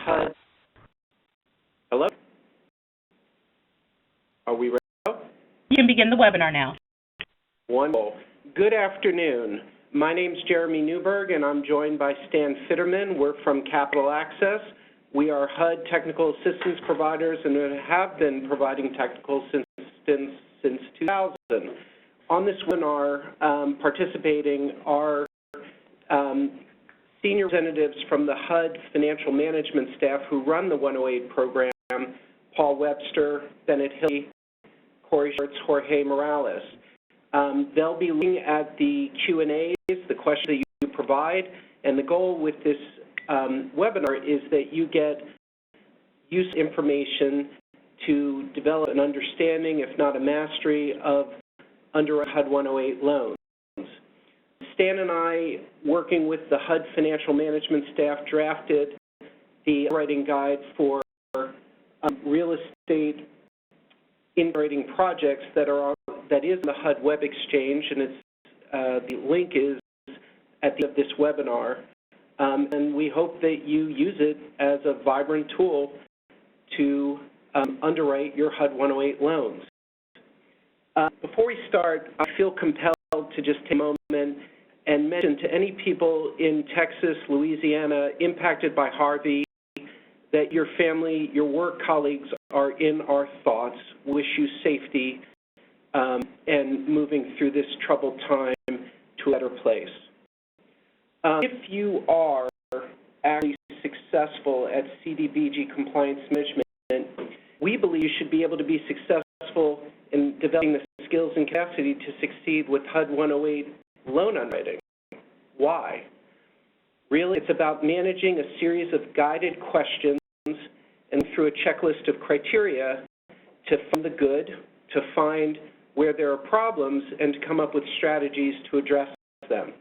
HUD. Hello? Are we ready? You can begin the webinar now. Wonderful. Good afternoon. My name is Jeremy Newberg, and I'm joined by Stan Fitterman. We're from Capital Access. We are HUD technical assistance providers and have been providing technical assistance since 2000. On this webinar, participating are senior representatives from the HUD financial management staff who run the 108 program, Paul Webster, Bennett Hill, Corey Schwartz, Jorge Morales. They'll be looking at the Q&As, the questions that you provide, and the goal with this webinar is that you get useful information to develop an understanding, if not a mastery, of underwriting HUD 108 loans. Stan and I, working with the HUD financial management staff, drafted the underwriting guide for real estate underwriting projects that is in the HUD web exchange, and it's the link is at the end of this webinar. And we hope that you use it as a vibrant tool to underwrite your HUD 108 loans. Before we start, I feel compelled to just take a moment and mention to any people in Texas, Louisiana, impacted by Harvey, that your family, your work colleagues are in our thoughts. Wish you safety and moving through this troubled time to a better place. If you are actually successful at CDBG compliance management, we believe you should be able to be successful in developing the skills and capacity to succeed with HUD 108 loan underwriting. Why? Really, it's about managing a series of guided questions and through a checklist of criteria to find the good, to find where there are problems, and to come up with strategies to address them.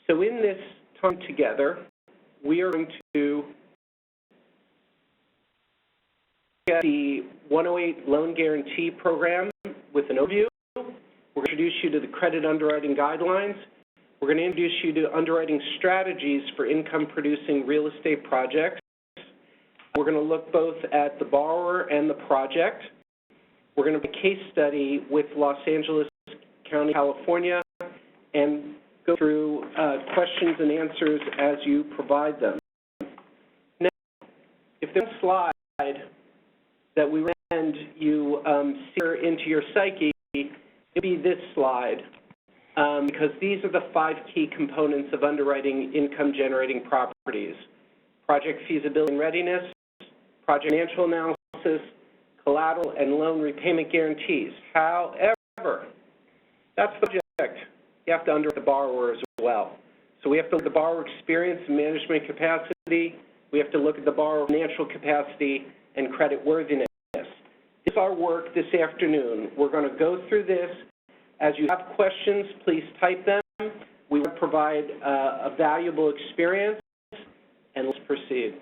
So in this time together, we are going to look at the 108 Loan Guarantee Program with an overview. We're going to introduce you to the credit underwriting guidelines. We're going to introduce you to underwriting strategies for income-producing real estate projects. We're going to look both at the borrower and the project. We're going to do a case study with Los Angeles County, California, and go through questions and answers as you provide them. Now, if there's a slide that we recommend you sear into your psyche, it'll be this slide, because these are the 5 key components of underwriting income-generating properties: project feasibility and readiness, project financial analysis, collateral, and loan repayment guarantees. However, that's the project. You have to underwrite the borrower as well. So we have to look at the borrower experience and management capacity. We have to look at the borrower financial capacity and credit worthiness. This is our work this afternoon. We're going to go through this. As you have questions, please type them. We will provide a valuable experience, and let's proceed.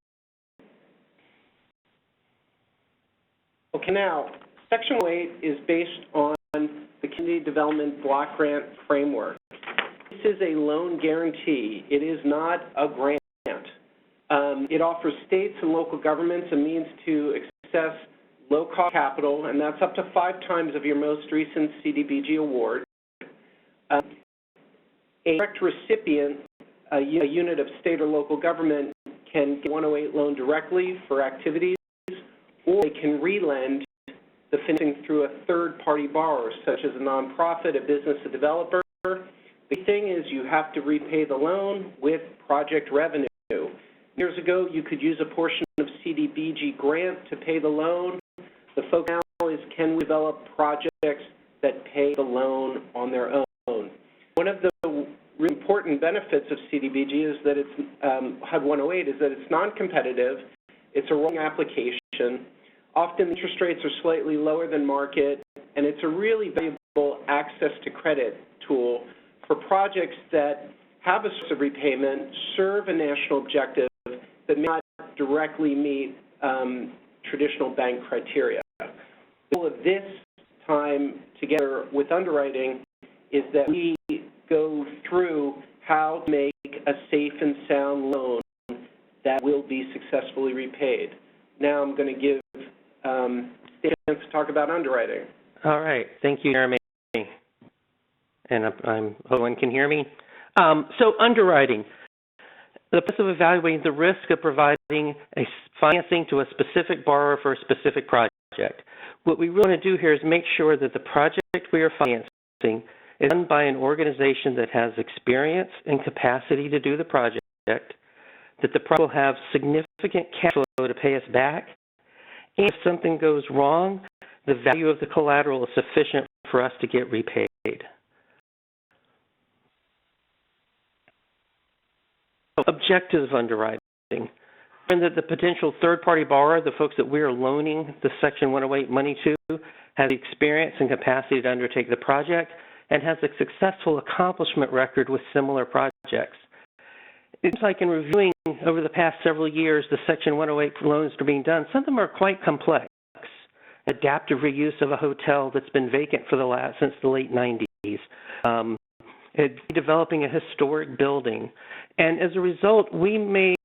Okay, now, Section 8 is based on the Community Development Block Grant Framework. This is a loan guarantee. It is not a grant. It offers states and local governments a means to access low-cost capital, and that's up to 5 times of your most recent CDBG award. A direct recipient, a unit of state or local government, can get a 108 loan directly for activities, or they can relend the financing through a third-party borrower, such as a nonprofit, a business, a developer. The thing is you have to repay the loan with project revenue. Years ago, you could use a portion of CDBG grant to pay the loan. The focus now is, can we develop projects that pay the loan on their own? One of the really important benefits of CDBG is that it's HUD 108 is that it's non-competitive. It's a rolling application. Often interest rates are slightly lower than market, and it's a really valuable access to credit tool for projects that have a source of repayment, serve a national objective that may not directly meet traditional bank criteria. The goal of this time together with underwriting is that we go through how to make a safe and sound loan that that will be successfully repaid. Now I'm going to give Stan a chance to talk about underwriting. All right. Thank you, Jeremy. And I'm everyone can hear me. So underwriting, the process of evaluating the risk of providing a financing to a specific borrower for a specific project. What we really want to do here is make sure that the project we are financing is done by an organization that has experience and capacity to do the project, that the project will have significant cash flow to pay us back, and if something goes wrong, the value of the collateral is sufficient for us to get repaid. Objectives of underwriting. And that the potential third-party borrower, the folks that we are loaning the Section 108 money to, has the experience and capacity to undertake the project and has a successful accomplishment record with similar projects. It's like in reviewing over the past several years the Section 108 loans that are being done, some of them are quite complex. Adaptive reuse of a hotel that's been vacant for since the late 90s. Developing a historic building. And as a result, we may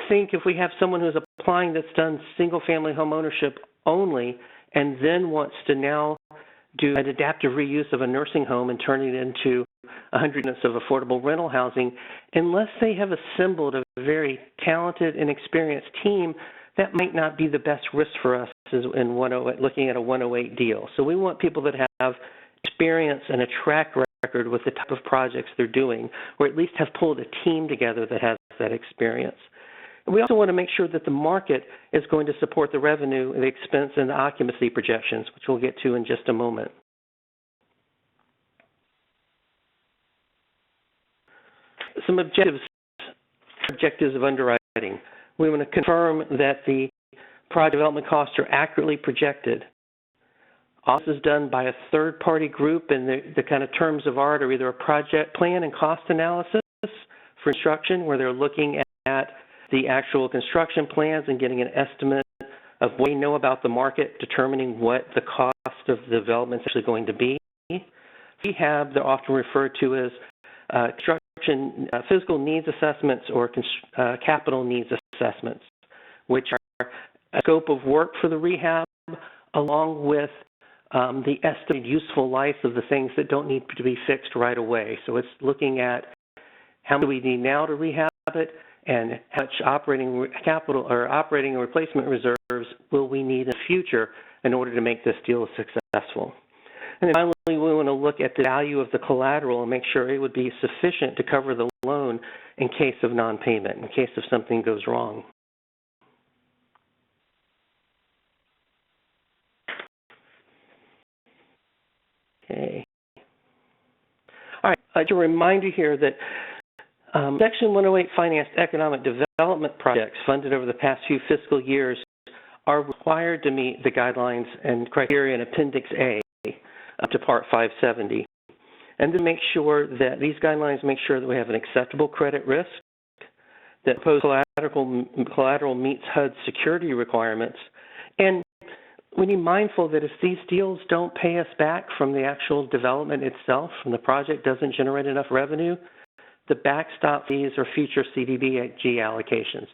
think if we have someone who's applying that's done single-family home ownership only and then wants to now do an adaptive reuse of a nursing home and turn it into 100 units of affordable rental housing, unless they have assembled a very talented and experienced team, that might not be the best risk for us in looking at a 108 deal. So we want people that have experience and a track record with the type of projects they're doing, or at least have pulled a team together that has that experience. And we also want to make sure that the market is going to support the revenue, the expense, and the occupancy projections, which we'll get to in just a moment. Some objectives of underwriting. We want to confirm that the project development costs are accurately projected. All this is done by a third-party group, and the kind of terms of art are either a project plan and cost analysis for construction, where they're looking at the actual construction plans and getting an estimate of what we know about the market, determining what the cost of the development is actually going to be. Rehab, they're often referred to as construction physical needs assessments or capital needs assessments, which are a scope of work for the rehab along with the estimated useful life of the things that don't need to be fixed right away. So it's looking at how much we need now to rehab it and how much operating capital or operating and replacement reserves will we need in the future in order to make this deal successful. And then finally, we want to look at the value of the collateral and make sure it would be sufficient to cover the loan in case of non-payment, in case of something goes wrong. Okay. All right, just a reminder here that Section 108 financed economic development projects funded over the past few fiscal years are required to meet the guidelines and criteria in Appendix A up to Part 570. And to make sure that these guidelines make sure that we have an acceptable credit risk, that proposed collateral meets HUD's security requirements, and we need to be mindful that if these deals don't pay us back from the actual development itself, from the project doesn't generate enough revenue, the backstop fees or future CDBG allocations.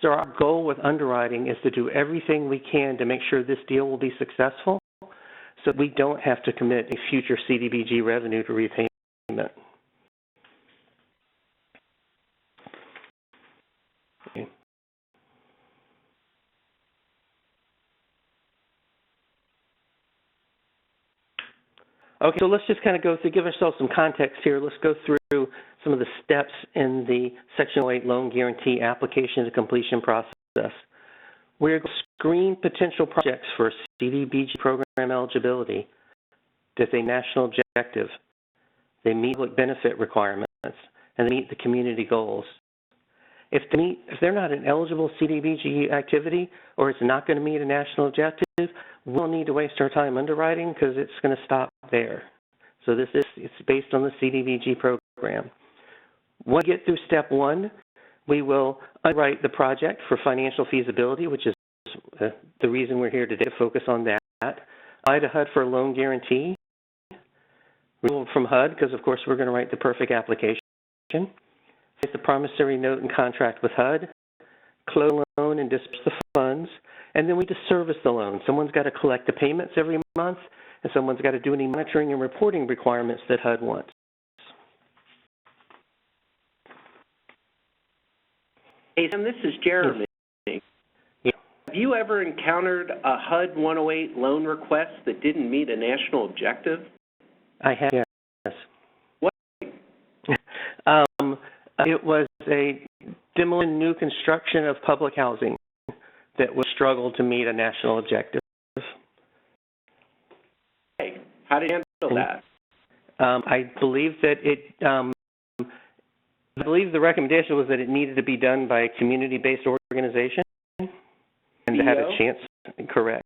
So our goal with underwriting is to do everything we can to make sure this deal will be successful so we don't have to commit a future CDBG revenue to repayment. Okay. Okay, so let's just kind of go through, give ourselves some context here. Let's go through some of the steps in the Section 108 loan guarantee application to completion process. We're going to screen potential projects for CDBG program eligibility. Does they national objective? They meet public benefit requirements, and they meet the community goals. If they're not an eligible CDBG activity or it's not going to meet a national objective, we'll need to waste our time underwriting because it's going to stop there. So it's based on the CDBG program. Once we get through step one, we will underwrite the project for financial feasibility, which is the reason we're here today, to focus on that. Apply to HUD for a loan guarantee. Renewal from HUD, because of course we're going to write the perfect application. Get the promissory note and contract with HUD. close the loan and disperse the funds, and then we just service the loan. Someone's got to collect the payments every month, and someone's got to do any monitoring and reporting requirements that HUD wants. Hey, Sam, this is Jeremy. Yeah. Have you ever encountered a HUD 108 loan request that didn't meet a national objective? I have, yes. What? It was a demolition new construction of public housing that would struggle to meet a national objective. Hey, how did you handle that? I believe that I believe the recommendation was that it needed to be done by a community-based organization and had a chance, correct,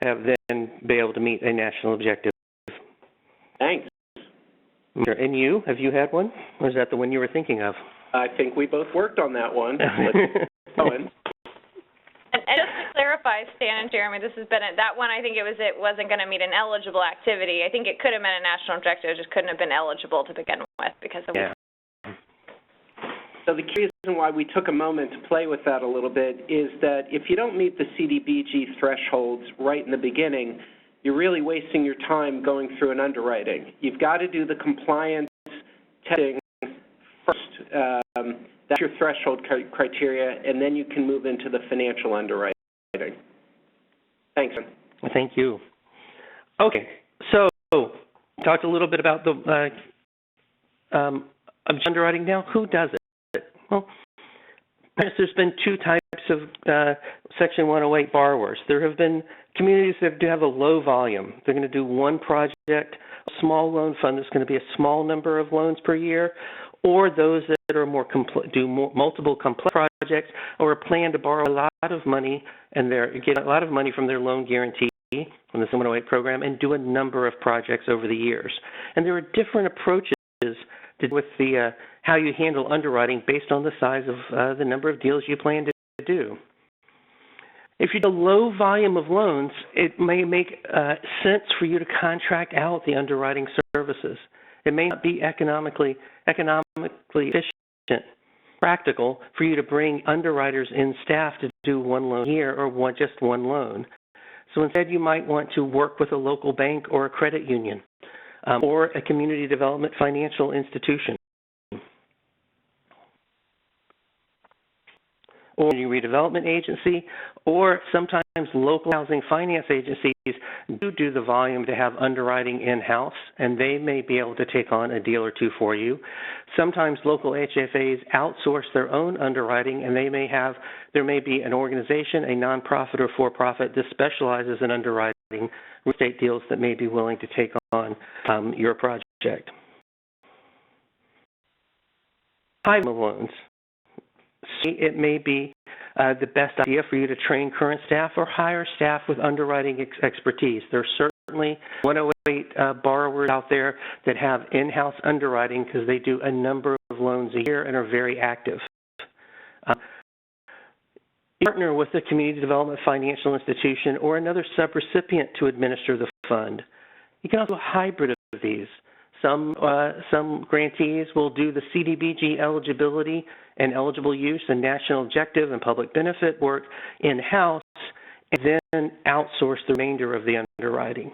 have then be able to meet a national objective. Thanks. And you, have you had one? Or is that the one you were thinking of? I think we both worked on that one. Let's go in. And just to clarify, Stan and Jeremy, this is Bennett. That one, I think it wasn't going to meet an eligible activity. I think it could have been a national objective, just couldn't have been eligible to begin with because of. Yeah. So the key reason why we took a moment to play with that a little bit is that if you don't meet the CDBG thresholds right in the beginning, you're really wasting your time going through an underwriting. You've got to do the compliance testing first. That's your threshold criteria, and then you can move into the financial underwriting. Thanks. Thank you. Okay, so talked a little bit about the underwriting now. Who does it? Well, there's been two types of Section 108 borrowers. There have been communities that do have a low volume. They're going to do one project, a small loan fund that's going to be a small number of loans per year, or those that are multiple complex projects or plan to borrow a lot of money and get a lot of money from their loan guarantee from the 108 program and do a number of projects over the years. And there are different approaches to with the how you handle underwriting based on the size of the number of deals you plan to do. If you do a low volume of loans, it may make sense for you to contract out the underwriting services. It may not be economically efficient, practical for you to bring underwriters in staff to do one loan a year or just one loan. So instead, you might want to work with a local bank or a credit union or a community development financial institution or a redevelopment agency, or sometimes local housing finance agencies do the volume to have underwriting in-house, and they may be able to take on a deal or two for you. Sometimes local HFAs outsource their own underwriting, and there may be an organization, a nonprofit or for-profit that specializes in underwriting real estate deals that may be willing to take on your project. High loans. It may be the best idea for you to train current staff or hire staff with underwriting expertise. There are certainly 108 borrowers out there that have in-house underwriting because they do a number of loans a year and are very active. Partner with a community development financial institution or another subrecipient to administer the fund. You can also hybrid of these. Some grantees will do the CDBG eligibility and eligible use and national objective and public benefit work in-house and then outsource the remainder of the underwriting.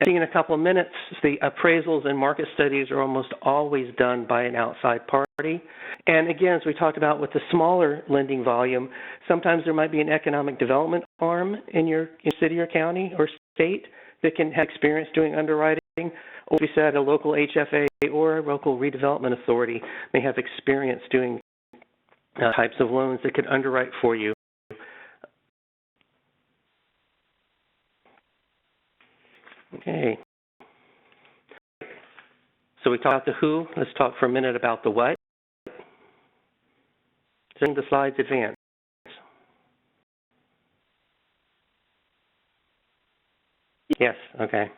In a couple of minutes, the appraisals and market studies are almost always done by an outside party. And again, as we talked about with the smaller lending volume, sometimes there might be an economic development arm in your city or county or state that can have experience doing underwriting. Or we said a local HFA or a local redevelopment authority may have experience doing types of loans that could underwrite for you. Okay. So we talked about the who. Let's talk for a minute about the what. Send the slides advance. Yes, okay.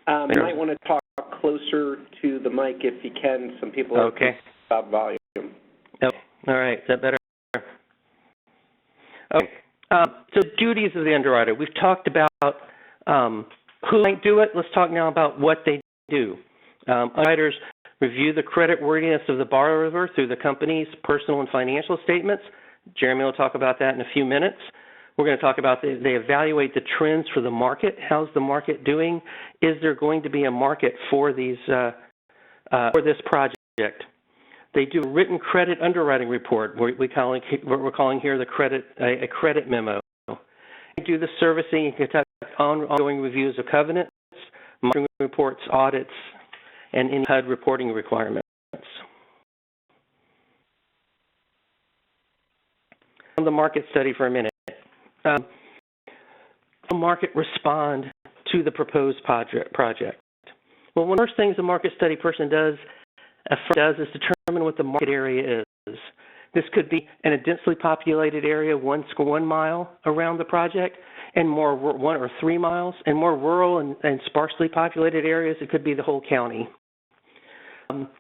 You might want to talk closer to the mic if you can. Some people are about volume. Oh, all right. Is that better? Okay. So duties of the underwriter. We've talked about who might do it. Let's talk now about what they do. Underwriters review the creditworthiness of the borrower through the company's personal and financial statements, Jeremy will talk about that in a few minutes. We're going to talk about they evaluate the trends for the market. How's the market doing? Is there going to be a market for these for this project? They do a written credit underwriting report. What we're calling here a credit memo. They do the servicing and conduct ongoing reviews of covenants, monitoring reports, audits, and any HUD reporting requirements. On the market study for a minute. How the market respond to the proposed project? Well, one of the first things a market study person does is determine what the market area is. This could be in a densely populated area, 1 mile around the project, and more 1 or 3 miles, and more rural and sparsely populated areas, it could be the whole county. Market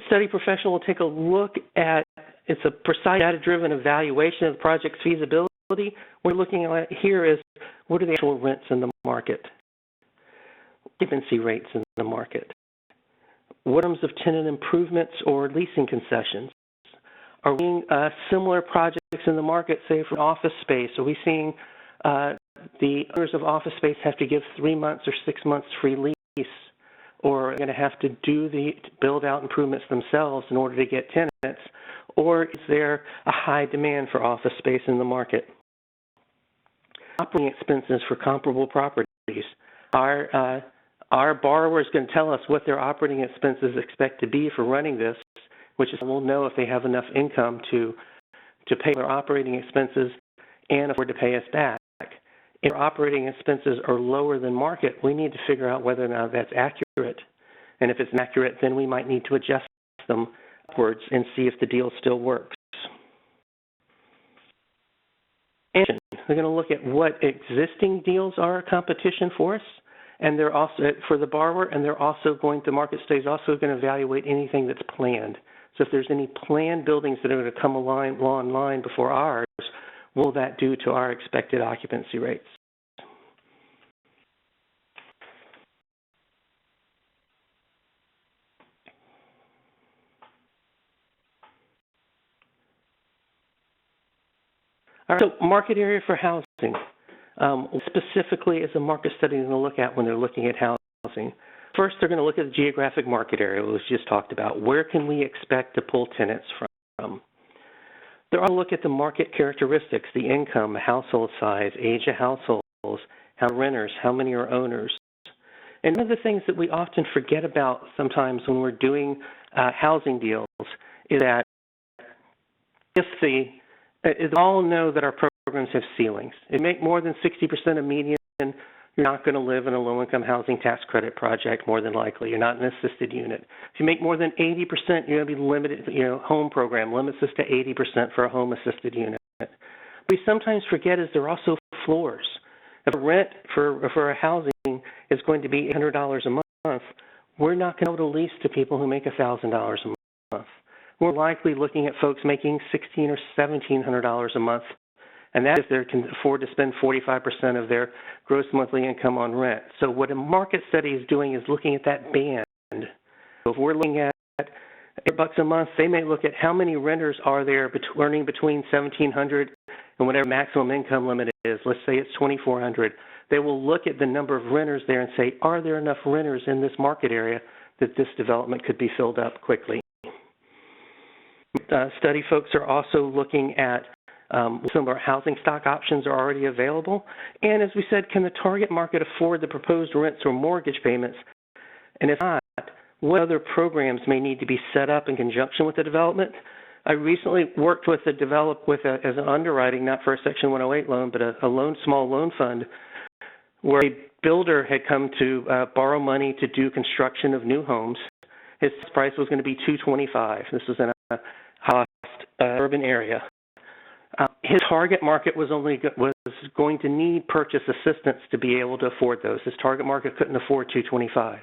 study professional will take a look at, it's a precise data-driven evaluation of the project's feasibility. What we're looking at here is, what are the actual rents in the market? Occupancy rates in the market? What terms of tenant improvements or leasing concessions? Are we seeing similar projects in the market, say for office space? Are we seeing the owners of office space have to give 3 months or 6 months free lease, or are going to have to build out improvements themselves in order to get tenants? Or is there a high demand for office space in the market? Operating expenses for comparable properties. Our borrower is going to tell us what their operating expenses expect to be for running this, which is we'll know if they have enough income to pay their operating expenses and afford to pay us back. If our operating expenses are lower than market, we need to figure out whether or not that's accurate. And if it's inaccurate, then we might need to adjust them upwards and see if the deal still works. And we're going to look at what existing deals are competition for us, and they're also for the borrower, and they're also the market study is also going to evaluate anything that's planned. So if there's any planned buildings that are going to come online before ours, what will that do to our expected occupancy rates? All right, so market area for housing. Specifically is a market study going to look at when they're looking at housing. First, they're going to look at the geographic market area, which we just talked about. Where can we expect to pull tenants from? They're going to look at the market characteristics, the income, household size, age of households, how renters, how many are owners. And one of the things that we often forget about sometimes when we're doing housing deals is that we all know that our programs have ceilings. If you make more than 60% of median, you're not going to live in a low-income housing tax credit project, more than likely. You're not in an assisted unit. If you make more than 80%, you're going to be limited, home program limits us to 80% for a home assisted unit. We sometimes forget is there are also floors. If a rent for a housing is going to be $800 a month, we're not going to be able to lease to people who make $1,000 a month. We're likely looking at folks making $1,600 or $1,700 a month, and that is they can afford to spend 45% of their gross monthly income on rent. So what a market study is doing is looking at that band. So if we're looking at $8 a month, they may look at how many renters are there earning between $1,700 and whatever maximum income limit is. Let's say it's $2,400. They will look at the number of renters there and say, are there enough renters in this market area that this development could be filled up quickly? Study folks are also looking at some of our housing stock options are already available. And as we said, can the target market afford the proposed rents or mortgage payments? And if not, what other programs may need to be set up in conjunction with the development? I recently worked with as an underwriting, not for a Section 108 loan, but a small loan fund, where a builder had come to borrow money to do construction of new homes. His price was going to be $225. This was in a urban area. His target market was going to need purchase assistance to be able to afford those. His target market couldn't afford $225.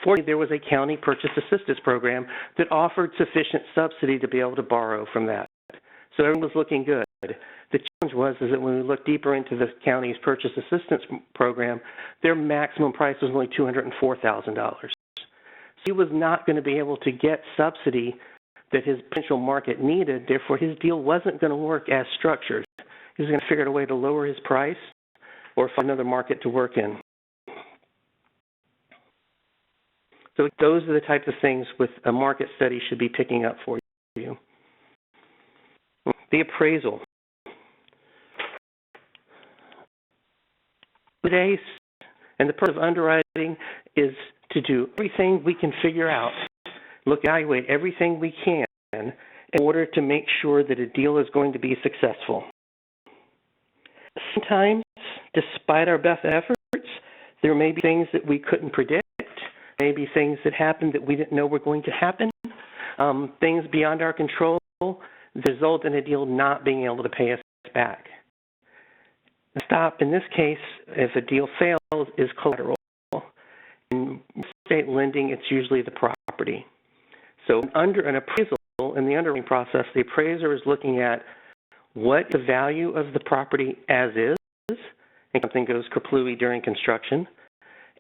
Fortunately, there was a county purchase assistance program that offered sufficient subsidy to be able to borrow from that. So everything was looking good. The challenge was that when we looked deeper into the county's purchase assistance program, their maximum price was only $204,000. He was not going to be able to get subsidy that his potential market needed. Therefore, his deal wasn't going to work as structured. He was going to figure out a way to lower his price or find another market to work in. So those are the types of things with a market study should be picking up for you. The appraisal. Today, and the purpose of underwriting is to do everything we can figure out, evaluate everything we can in order to make sure that a deal is going to be successful. Sometimes, despite our best efforts, there may be things that we couldn't predict, maybe things that happened that we didn't know were going to happen, things beyond our control result in a deal not being able to pay us back. The stop in this case, if a deal fails, is collateral. In real estate lending, it's usually the property. So under an appraisal in the underwriting process, the appraiser is looking at what the value of the property as is, and something goes kaplooey during construction,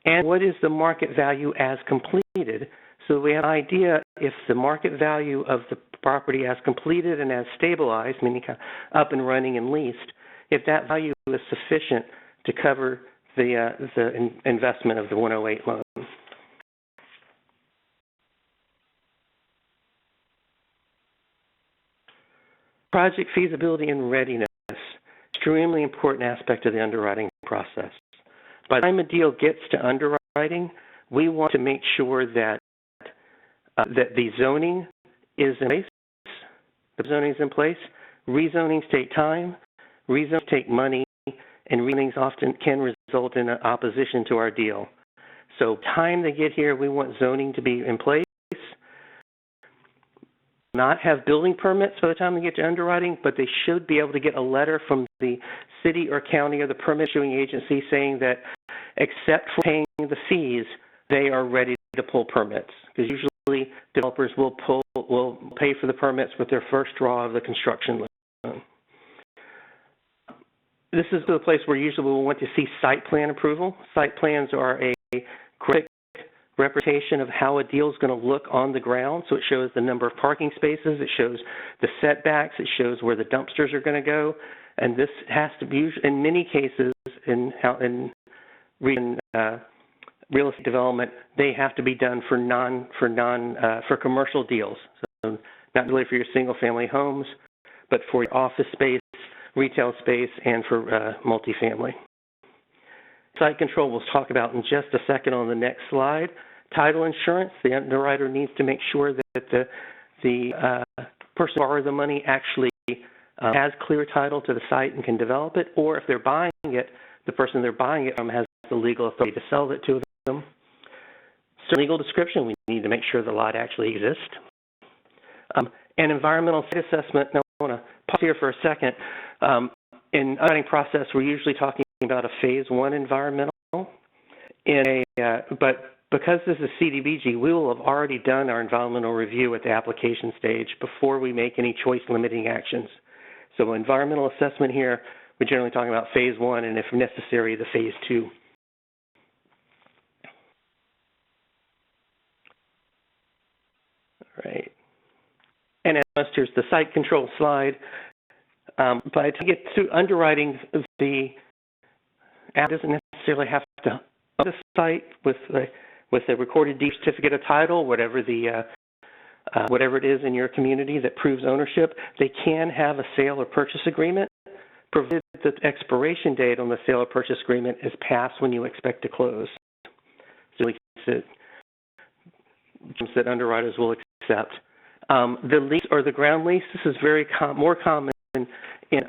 and what is the market value as completed. So we have an idea if the market value of the property as completed and as stabilized, meaning up and running and leased, if that value is sufficient to cover the investment of the 108 loan. Project feasibility and readiness, extremely important aspect of the underwriting process. By the time a deal gets to underwriting, we want to make sure that the zoning is in place. The zoning is in place. Rezonings take time. Rezonings take money, and rezonings often can result in an opposition to our deal. So time they get here, we want zoning to be in place. Not have building permits by the time they get to underwriting, but they should be able to get a letter from the city or county or the permit issuing agency saying that except for paying the fees, they are ready to pull permits. Because usually developers will pay for the permits with their first draw of the construction loan. This is the place where usually we'll want to see site plan approval. Site plans are a quick representation of how a deal is going to look on the ground. So it shows the number of parking spaces, it shows the setbacks, it shows where the dumpsters are going to go, and this has to be, in many cases, in real estate development, they have to be done for commercial deals. So not really for your single-family homes, but for your office space, retail space, and for multifamily. Site control we'll talk about in just a second on the next slide. Title insurance, the underwriter needs to make sure that the person who borrowed the money actually has clear title to the site and can develop it, or if they're buying it, the person they're buying it from has the legal authority to sell it to them. So legal description, we need to make sure the lot actually exists. And environmental site assessment, now I want to pause here for a second. In the underwriting process, we're usually talking about a phase one environmental. But because this is CDBG, we will have already done our environmental review at the application stage before we make any choice limiting actions. So environmental assessment here, we're generally talking about phase one, and if necessary, the phase two. All right. And here's the site control slide. But to get to underwriting, the app doesn't necessarily have to own the site with a recorded deed certificate of title, whatever it is in your community that proves ownership. They can have a sale or purchase agreement, provided that the expiration date on the sale or purchase agreement is past when you expect to close. So that underwriters will accept. The lease or the ground lease, this is very more common in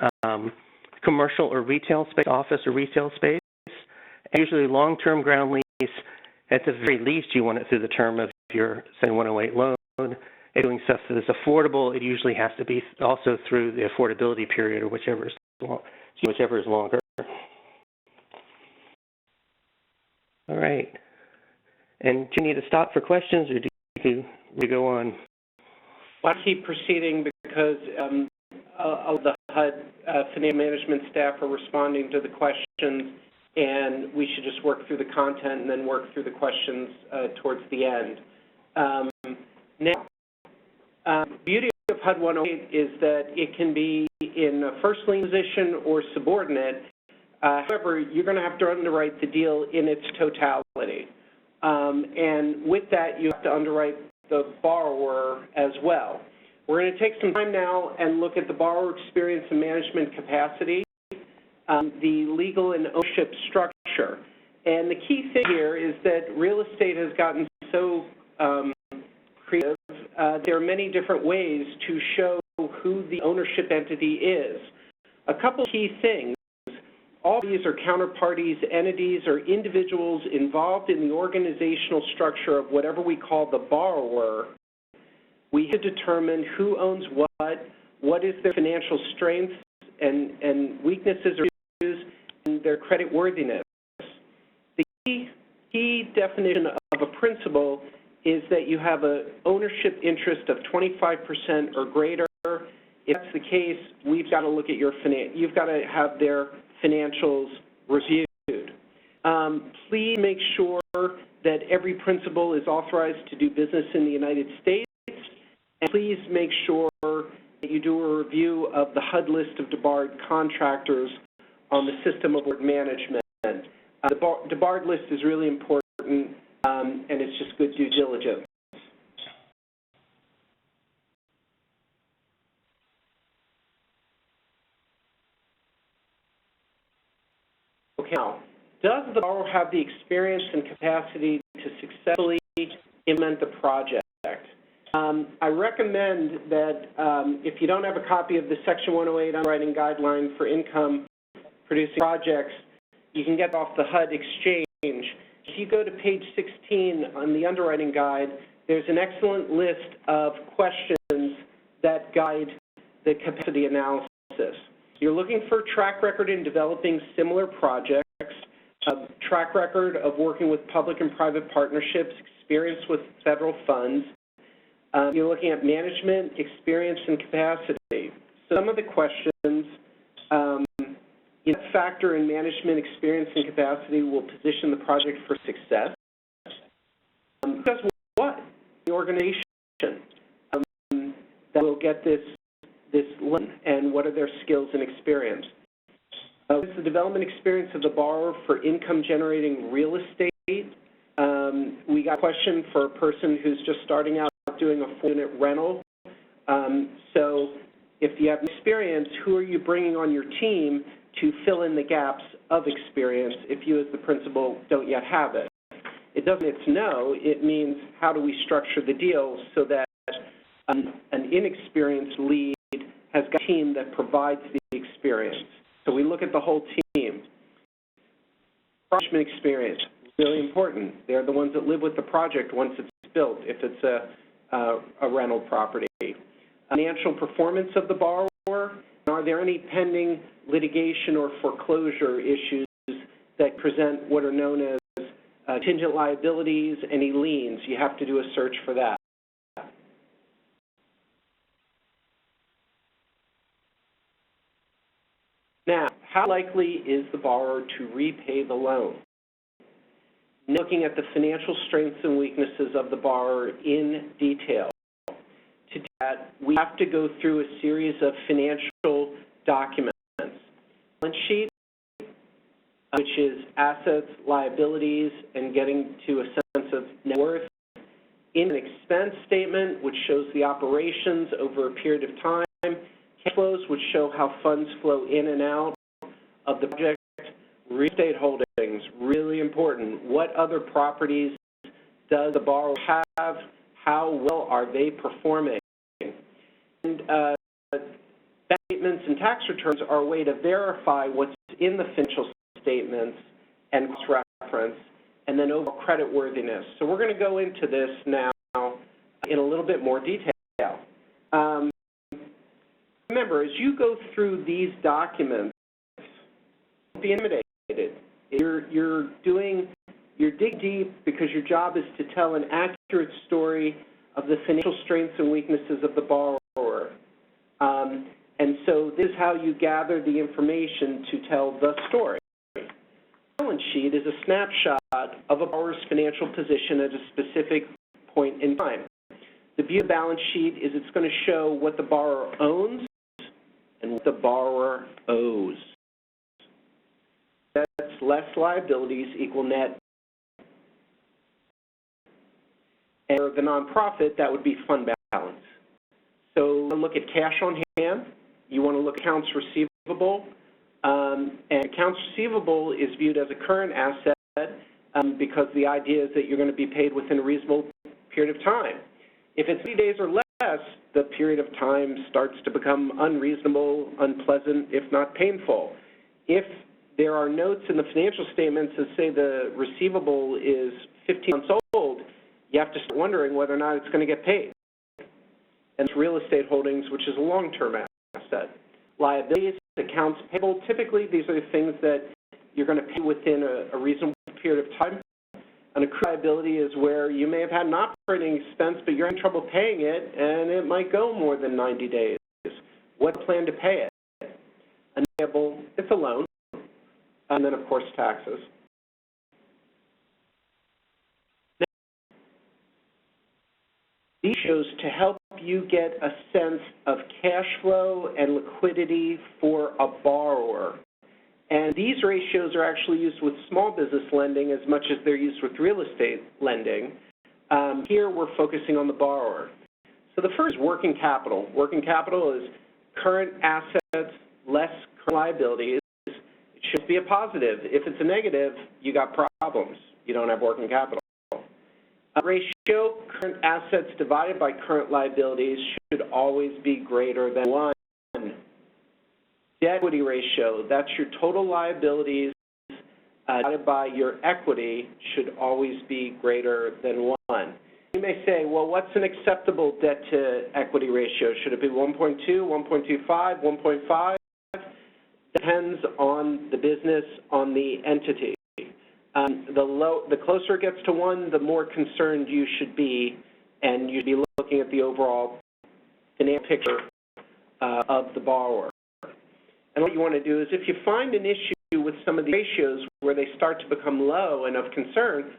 commercial or retail space, office or retail space. And usually long-term ground lease, at the very least, you want it through the term of your, say, 108 loan. And doing stuff that is affordable, it usually has to be also through the affordability period or whichever is longer. All right. And do you need to stop for questions, or do you go on? I'll keep proceeding because all the HUD financial management staff are responding to the questions, and we should just work through the content and then work through the questions towards the end. Now, The beauty of HUD 108 is that it can be in a first lien position or subordinate. However, you're going to have to underwrite the deal in its totality. And with that, you have to underwrite the borrower as well. We're going to take some time now and look at the borrower experience and management capacity, the legal and ownership structure. And the key thing here is that real estate has gotten so creative. There are many different ways to show who the ownership entity is. A couple key things. All of these are counterparties, entities, or individuals involved in the organizational structure of whatever we call the borrower. We have to determine who owns what is their financial strengths and weaknesses or issues, and their credit worthiness. The key definition of a principal is that you have an ownership interest of 25% or greater. If that's the case, we've got to look at you've got to have their financials reviewed. Please make sure that every principal is authorized to do business in the United States, and please make sure that you do a review of the HUD list of debarred contractors on the system of management. The debarred list is really important, and it's just good due diligence. Okay, now, does the borrower have the experience and capacity to successfully implement the project? I recommend that if you don't have a copy of the Section 108 Underwriting Guideline for income-producing projects, you can get off the HUD exchange. If you go to page 16 on the underwriting guide, there's an excellent list of questions that guide the capacity analysis. You're looking for a track record in developing similar projects, a track record of working with public and private partnerships, experience with federal funds. You're looking at management, experience, and capacity. Some of the questions, factor in management, experience, and capacity will position the project for success. Does what? The organization that will get this loan, and what are their skills and experience? What is the development experience of the borrower for income-generating real estate? We got a question for a person who's just starting out doing a full-unit rental. So if you have experience, who are you bringing on your team to fill in the gaps of experience if you as the principal don't yet have it? It doesn't mean it's no. It means how do we structure the deal so that an inexperienced lead has got a team that provides the experience. So we look at the whole team. Management experience, really important. They're the ones that live with the project once it's built, if it's a rental property. Financial performance of the borrower. Are there any pending litigation or foreclosure issues that present what are known as contingent liabilities, any liens? You have to do a search for that. Now, how likely is the borrower to repay the loan? Looking at the financial strengths and weaknesses of the borrower in detail. To do that, we have to go through a series of financial documents. Balance sheet, which is assets, liabilities, and getting to a sense of net worth. In an expense statement, which shows the operations over a period of time. Cash flows, which show how funds flow in and out of the project. Real estate holdings, really important. What other properties does the borrower have? How well are they performing? And bank statements and tax returns are a way to verify what's in the financial statements and cross-reference, and then overall credit worthiness. So we're going to go into this now in a little bit more detail. Remember, as you go through these documents, don't be intimidated. You're dig deep because your job is to tell an accurate story of the financial strengths and weaknesses of the borrower. And so this is how you gather the information to tell the story. The balance sheet is a snapshot of a borrower's financial position at a specific point in time. The view of the balance sheet is it's going to show what the borrower owns and what the borrower owes. That's less liabilities equal net. And for the nonprofit, that would be fund balance. So you want to look at cash on hand. You want to look at accounts receivable. And accounts receivable is viewed as a current asset because the idea is that you're going to be paid within a reasonable period of time. If it's 30 days or less, the period of time starts to become unreasonable, unpleasant, if not painful. If there are notes in the financial statements that say the receivable is 15 months old, you have to start wondering whether or not it's going to get paid. And it's real estate holdings, which is a long-term asset. Liabilities, accounts payable, typically these are the things that you're going to pay within a reasonable period of time. An accrued liability is where you may have had an operating expense, but you're having trouble paying it, and it might go more than 90 days. What's the plan to pay it? A payable, it's a loan, and then, of course, taxes. These shows to help you get a sense of cash flow and liquidity for a borrower. And these ratios are actually used with small business lending as much as they're used with real estate lending. Here we're focusing on the borrower. So the first is working capital. Working capital is current assets less current liabilities. It should be a positive. If it's a negative, you got problems. You don't have working capital. Ratio, current assets divided by current liabilities should always be greater than 1. Debt equity ratio, that's your total liabilities divided by your equity, should always be greater than 1. You may say, well, what's an acceptable debt to equity ratio? Should it be 1.2, 1.25, 1.5? Depends on the business, on the entity. The closer it gets to 1, the more concerned you should be, and you'd be looking at the overall financial picture of the borrower. And what you want to do is if you find an issue with some of the ratios where they start to become low and of concern,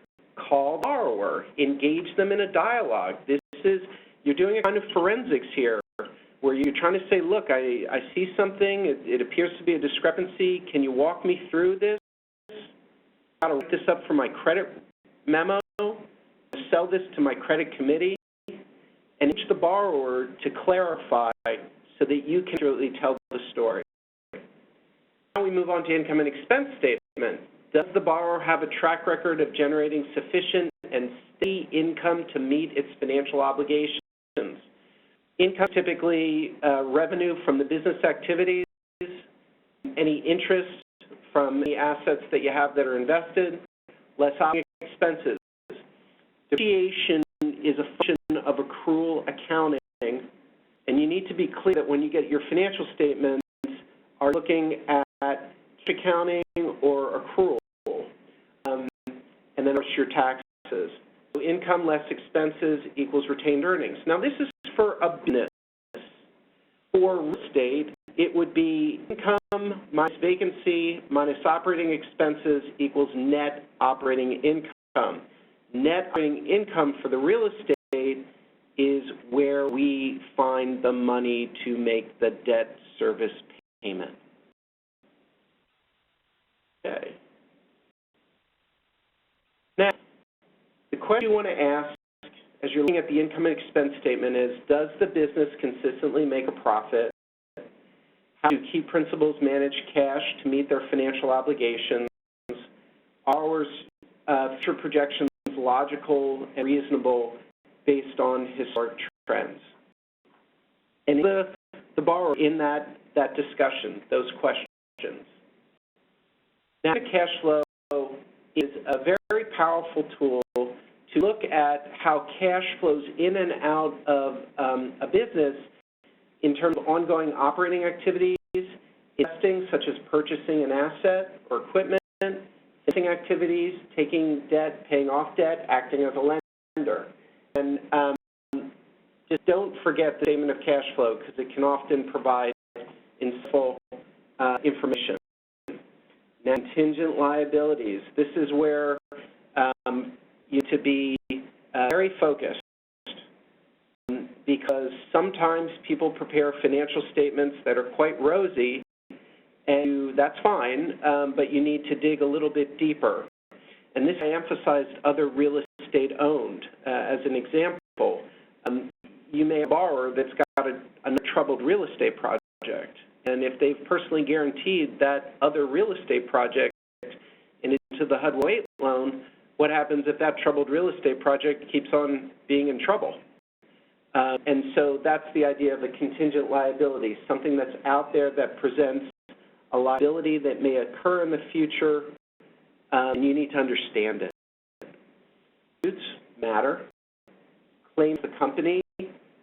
call the borrower, engage them in a dialogue. You're doing a kind of forensics here where you're trying to say, look, I see something, it appears to be a discrepancy, can you walk me through this? How to write this up for my credit memo, sell this to my credit committee, and teach the borrower to clarify so that you can accurately tell the story. Now we move on to income and expense statement. Does the borrower have a track record of generating sufficient and steady income to meet its financial obligations? Income typically revenue from the business activities, any interest from the assets that you have that are invested, less operating expenses. Depreciation is a function of accrual accounting, and you need to be clear that when you get your financial statements are looking at accounting or accrual, and then your taxes. So income less expenses equals retained earnings. Now this is for a business. For real estate, it would be income minus vacancy minus operating expenses equals net operating income. Net operating income for the real estate is where we find the money to make the debt service payment. Okay. Now, the question you want to ask as you're looking at the income and expense statement is, does the business consistently make a profit? How do key principals manage cash to meet their financial obligations? Are our future projections logical and reasonable based on historic trends? And the borrower in that discussion, those questions. Now, cash flow is a very powerful tool to look at how cash flows in and out of a business in terms of ongoing operating activities, investing such as purchasing an asset or equipment, financing activities, taking debt, paying off debt, acting as a lender. And just don't forget the statement of cash flow because it can often provide useful information. Now, contingent liabilities. This is where you need to be very focused because sometimes people prepare financial statements that are quite rosy, and that's fine, but you need to dig a little bit deeper. And this I emphasized other real estate owned. As an example, you may have a borrower that's got a troubled real estate project, and if they've personally guaranteed that other real estate project into the HUD 108 loan, what happens if that troubled real estate project keeps on being in trouble? And so that's the idea of a contingent liability, something that's out there that presents a liability that may occur in the future, and you need to understand it. Disputes matter. Claims the company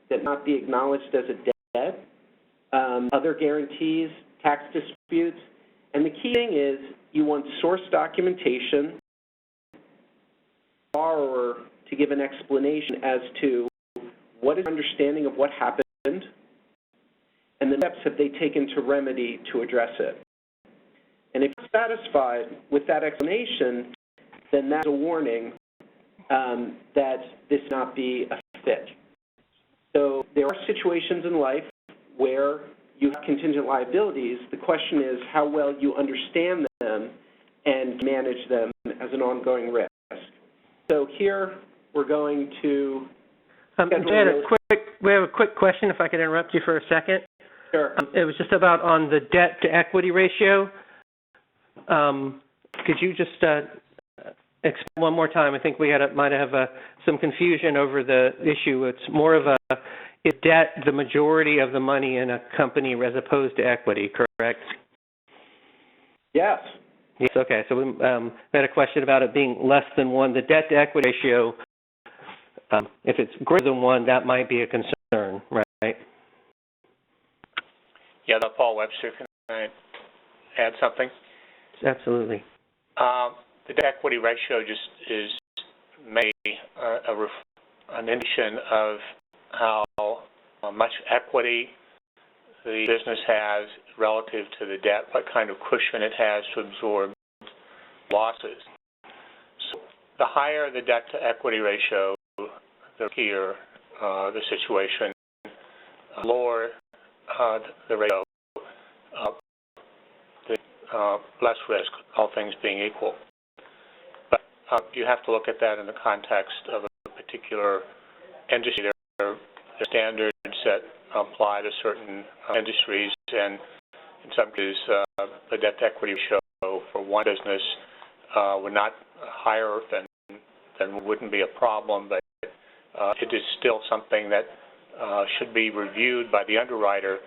that not be acknowledged as a debt, other guarantees, tax disputes, and the key thing is you want source documentation, borrower to give an explanation as to what is understanding of what happened, and the steps have they taken to remedy to address it. And if you're satisfied with that explanation, then that's a warning that this not be a fit. So there are situations in life where you have contingent liabilities. The question is how well you understand them and manage them as an ongoing risk. So here we're going to we have a quick question, if I could interrupt you for a second. Sure. It was just about on the debt-to-equity ratio. Could you just explain one more time? I think we might have some confusion over the issue. It's more of is debt the majority of the money in a company as opposed to equity, correct? Yes. Yes, okay. So we had a question about it being less than 1. The debt-to-equity ratio, if it's greater than 1, that might be a concern, right? Yeah, Paul Webster, can I add something? Absolutely. The debt-equity ratio just is maybe an indication of how much equity the business has relative to the debt, what kind of cushion it has to absorb losses. So the higher the debt-to-equity ratio, the riskier the situation, lower the ratio, less risk, all things being equal. But you have to look at that in the context of a particular industry. There are standards that apply to certain industries, and in some cases, the debt-to-equity ratio for one business would not higher than wouldn't be a problem, but it is still something that should be reviewed by the underwriter,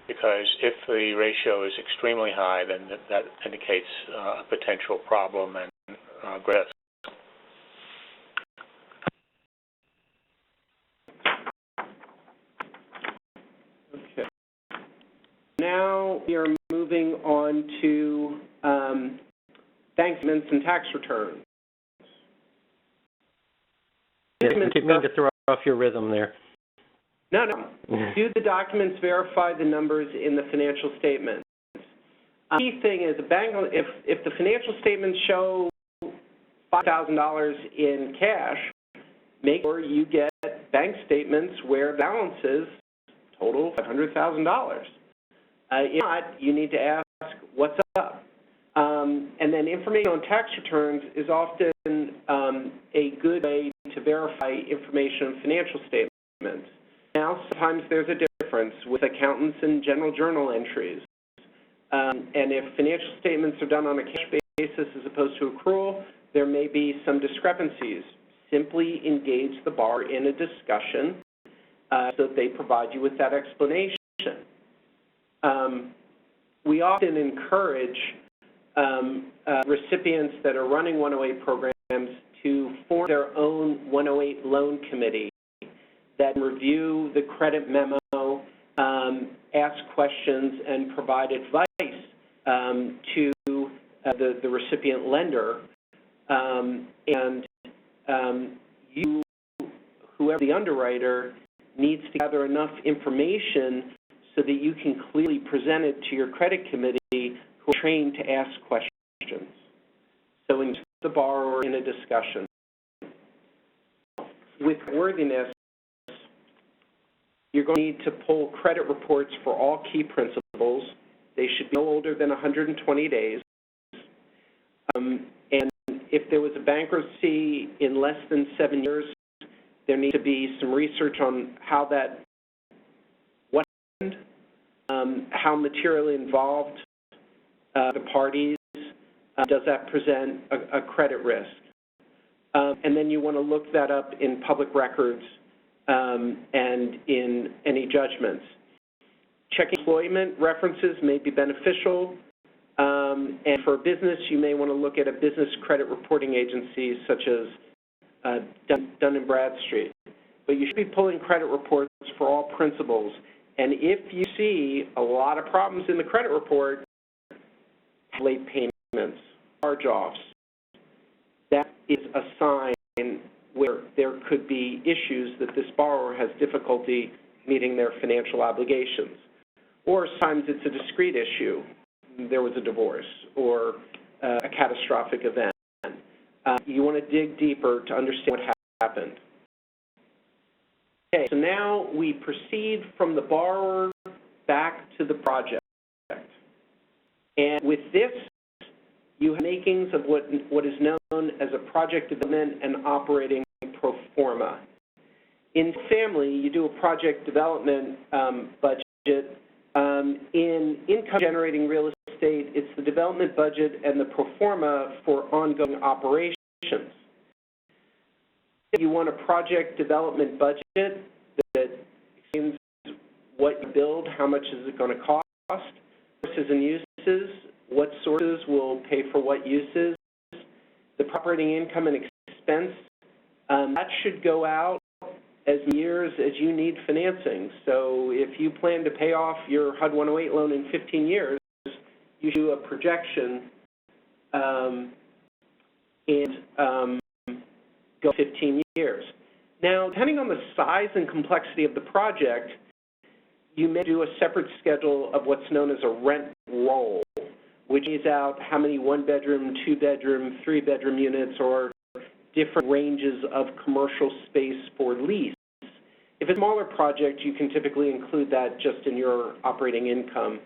because if the ratio is extremely high, then that indicates a potential problem and risk. Okay. Now we are moving on to bank statements and tax returns. I didn't mean to throw off your rhythm there. No. Do the documents verify the numbers in the financial statements? The key thing is if the financial statements show $5,000 in cash, make sure you get bank statements where balances total $500,000. If not, you need to ask what's up. And then information on tax returns is often a good way to verify information on financial statements. Now, sometimes there's a difference with accountants and general journal entries. And if financial statements are done on a cash basis as opposed to accrual, there may be some discrepancies. Simply engage the borrower in a discussion so that they provide you with that explanation. We often encourage recipients that are running 108 programs to form their own 108 loan committee that review the credit memo, ask questions, and provide advice to the recipient lender. Whoever the underwriter, needs to gather enough information so that you can clearly present it to your credit committee who are trained to ask questions. So engage the borrower in a discussion. With worthiness, You're going to need to pull credit reports for all key principals. They should be no older than 120 days. And if there was a bankruptcy in less than 7 years, there needs to be some research on what happened, how materially involved the parties, does that present a credit risk? And then you want to look that up in public records and in any judgments. Checking employment references may be beneficial, and for a business, you may want to look at a business credit reporting agency such as Dun & Bradstreet. But you should be pulling credit reports for all principals, and if you see a lot of problems in the credit report, late payments, charge-offs, that is a sign where there could be issues that this borrower has difficulty meeting their financial obligations. Or sometimes it's a discrete issue. There was a divorce or a catastrophic event. You want to dig deeper to understand what happened. Okay, so now we proceed from the borrower back to the project. And with this, you have makings of what is known as a project development and operating pro forma. In family, you do a project development budget. In income-generating real estate, it's the development budget and the pro forma for ongoing operations. If you want a project development budget that explains what you build, how much is it going to cost, sources and uses, what sources will pay for what uses, the operating income and expense, that should go out as many years as you need financing. So if you plan to pay off your HUD 108 loan in 15 years, you do a projection and go 15 years. Now, depending on the size and complexity of the project, you may do a separate schedule of what's known as a rent roll, which is out how many one-bedroom, two-bedroom, three-bedroom units or different ranges of commercial space for lease. If it's a smaller project, you can typically include that just in your operating income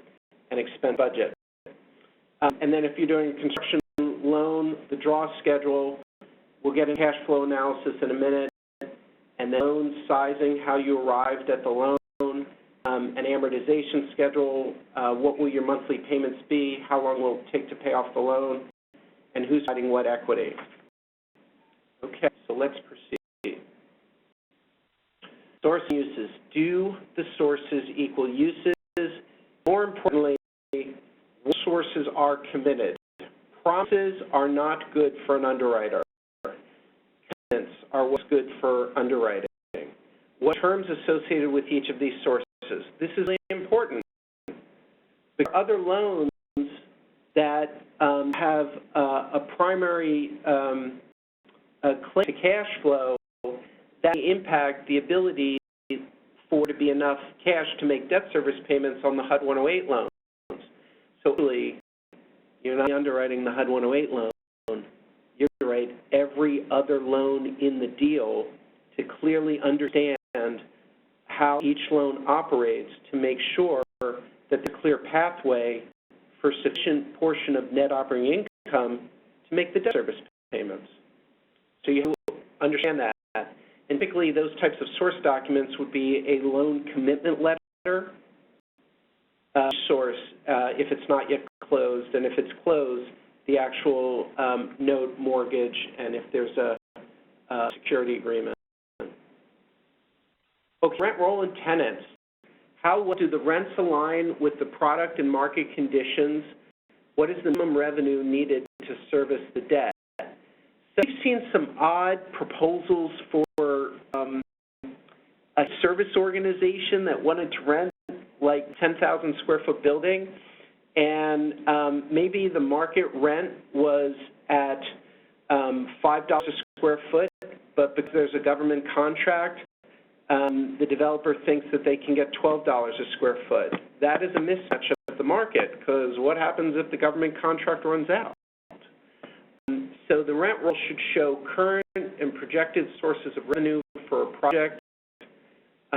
and expense budget. And then if you're doing a construction loan, the draw schedule, we'll get a cash flow analysis in a minute, and then loan sizing, how you arrived at the loan, an amortization schedule, what will your monthly payments be, how long will it take to pay off the loan, and who's providing what equity. Okay, so let's proceed. Source and uses. Do the sources equal uses? More importantly, what sources are committed? Promises are not good for an underwriter. Commitments are what's good for underwriting. What terms associated with each of these sources? This is really important. There are other loans that have a primary claim to cash flow that impact the ability for to be enough cash to make debt service payments on the HUD 108 loans. So really, you're not underwriting the HUD 108 loan. You're underwriting every other loan in the deal to clearly understand how each loan operates to make sure that the clear pathway for sufficient portion of net operating income to make the debt service payments. So you have to understand that. And typically those types of source documents would be a loan commitment letter, source if it's not yet closed, and if it's closed, the actual note, mortgage, and if there's a security agreement. Okay, rent roll and tenants. How well do the rents align with the product and market conditions? What is the minimum revenue needed to service the debt? So we've seen some odd proposals for a service organization that wanted to rent like 10,000 square foot building, and maybe the market rent was at $5 a square foot, but because there's a government contract, the developer thinks that they can get $12 a square foot. That is a mismatch of the market, because what happens if the government contract runs out? So the rent roll should show current and projected sources of revenue for a project.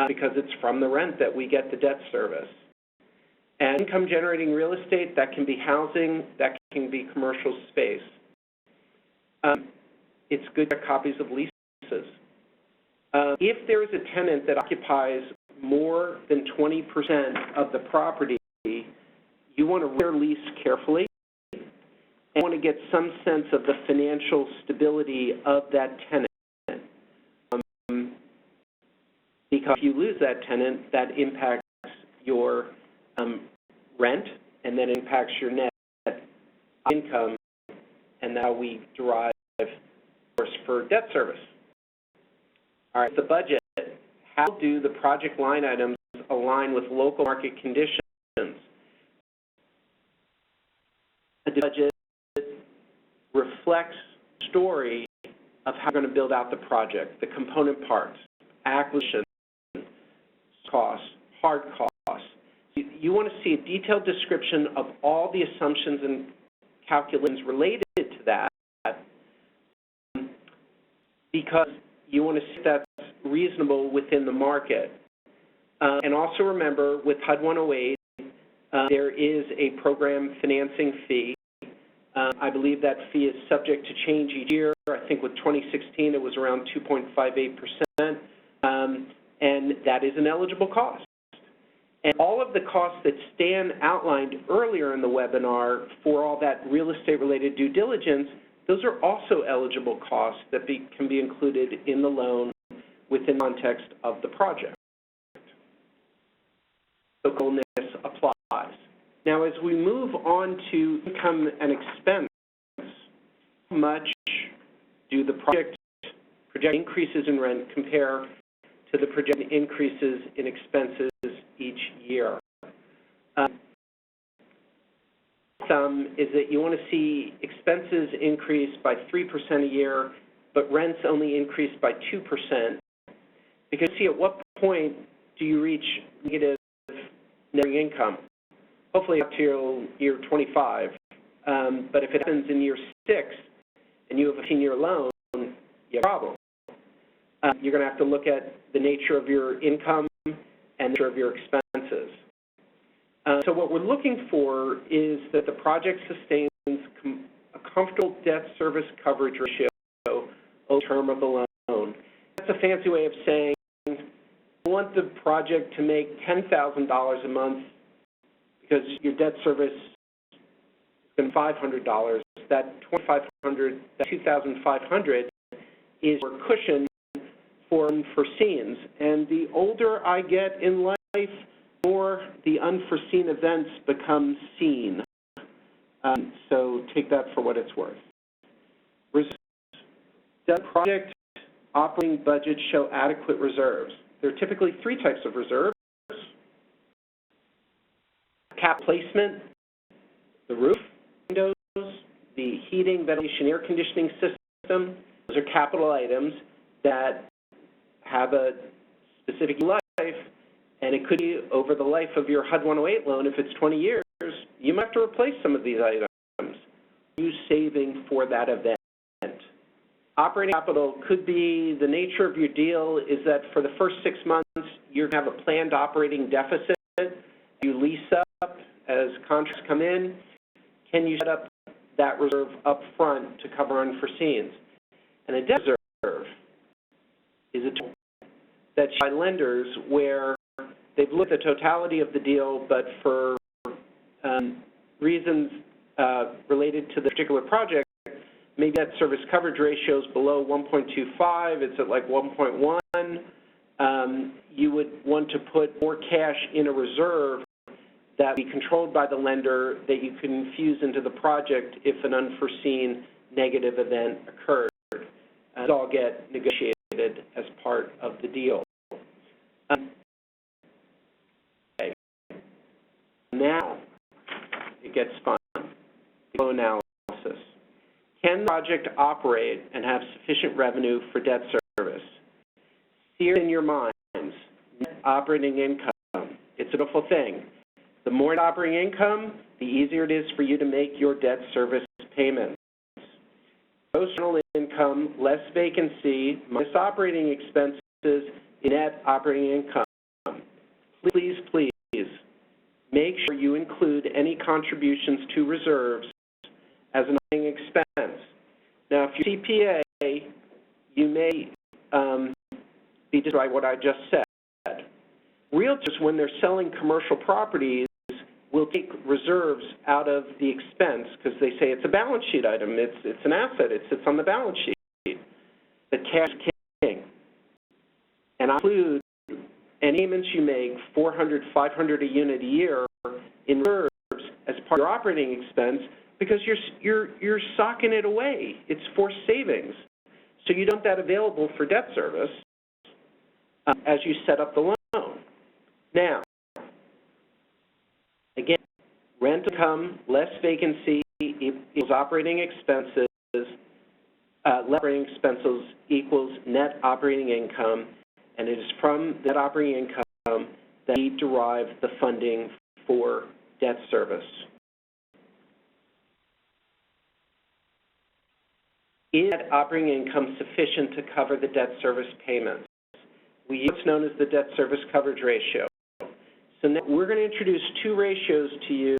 because it's from the rent that we get the debt service. And income-generating real estate, that can be housing, that can be commercial space. It's good to get copies of leases. If there is a tenant that occupies more than 20% of the property, you want to read their lease carefully and want to get some sense of the financial stability of that tenant. Because if you lose that tenant, that impacts your rent, and then it impacts your net income, and now we derive for debt service. All right, the budget. How do the project line items align with local market conditions? The budget reflects the story of how you're going to build out the project, the component parts, acquisition costs, hard costs. You want to see a detailed description of all the assumptions and calculations related to that, because you want to see if that's reasonable within the market. And also remember, with HUD 108, there is a program financing fee. I believe that fee is subject to change each year. I think with 2016 it was around 2.58%, and that is an eligible cost. And all of the costs that Stan outlined earlier in the webinar for all that real estate-related due diligence, those are also eligible costs that can be included in the loan within the context of the project. So goalness applies. Now, as we move on to income and expense, how much do the project increases in rent compare to the projected increases in expenses each year? Thumb is that you want to see expenses increase by 3% a year, but rents only increase by 2%. Because see, at what point do you reach negative net income? Hopefully up to year 25. But if it happens in year 6 and you have a 15-year loan, you have a problem. You're going to have to look at the nature of your income and the nature of your expenses. So what we're looking for is that the project sustains a comfortable debt service coverage ratio over the term of the loan. That's a fancy way of saying you want the project to make $10,000 a month because your debt service is going to be $500. That $2,500, that $2,500 is your cushion for unforeseens. And the older I get in life, the more the unforeseen events become seen. So take that for what it's worth. Does the project operating budget show adequate reserves? There are typically 3 types of reserves. Cap placement, the roof, windows, the heating, ventilation, air conditioning system. Those are capital items that have a specific life, and it could be over the life of your HUD 108 loan. If it's 20 years, you might have to replace some of these items. You saving for that event. Operating capital could be the nature of your deal is that for the first 6 months, you're going to have a planned operating deficit. You lease up as contracts come in. Can you set up that reserve up front to cover unforeseens? And a debt reserve is a tool that's by lenders where they've looked at the totality of the deal, but for reasons related to the particular project, maybe that service coverage ratio is below 1.25, it's at like 1.1. You would want to put more cash in a reserve that would be controlled by the lender that you can infuse into the project if an unforeseen negative event occurred. These all get negotiated as part of the deal. Okay. Now it gets fun. Flow analysis. Can the project operate and have sufficient revenue for debt service? See it in your minds. Net operating income. It's a beautiful thing. The more operating income, the easier it is for you to make your debt service payments. Gross rental income, less vacancy, minus operating expenses, net operating income. please, please make sure you include any contributions to reserves as an operating expense. Now, if you're CPA, you may be disturbed by what I just said. Realtors, when they're selling commercial properties, will take reserves out of the expense because they say it's a balance sheet item. It's an asset. It sits on the balance sheet. The cash is king. And I include any payments you make, $400, $500 a unit a year, in reserves as part of your operating expense because you're socking it away. It's forced savings. So you don't have that available for debt service as you set up the loan. Now, again, rent income less vacancy equals operating expenses. Less operating expenses equals net operating income, and it is from net operating income that we derive the funding for debt service. Is net operating income sufficient to cover the debt service payments? We use what's known as the debt service coverage ratio. So now we're going to introduce two ratios to you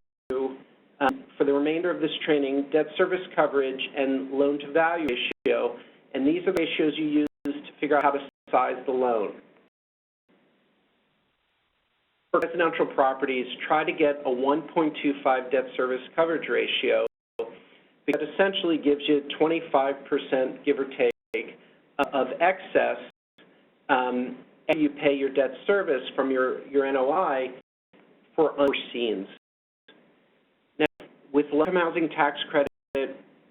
for the remainder of this training, debt service coverage and loan-to-value ratio, and these are the ratios you use to figure out how to size the loan. For residential properties, try to get a 1.25 debt service coverage ratio because it essentially gives you 25%, give or take, of excess and you pay your debt service from your NOI for unforeseens. Now, with low-income housing tax credit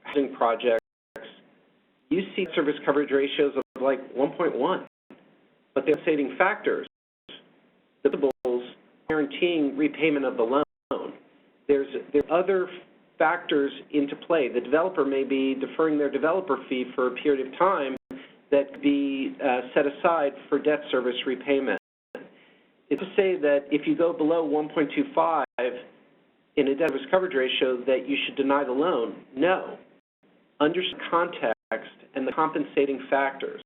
housing projects, you see service coverage ratios of like 1.1, but they're compensating factors. The principals guaranteeing repayment of the loan. There's other factors into play. The developer may be deferring their developer fee for a period of time that could be set aside for debt service repayment. It's to say that if you go below 1.25 in a debt service coverage ratio that you should deny the loan. No. Understand the context and the compensating factors.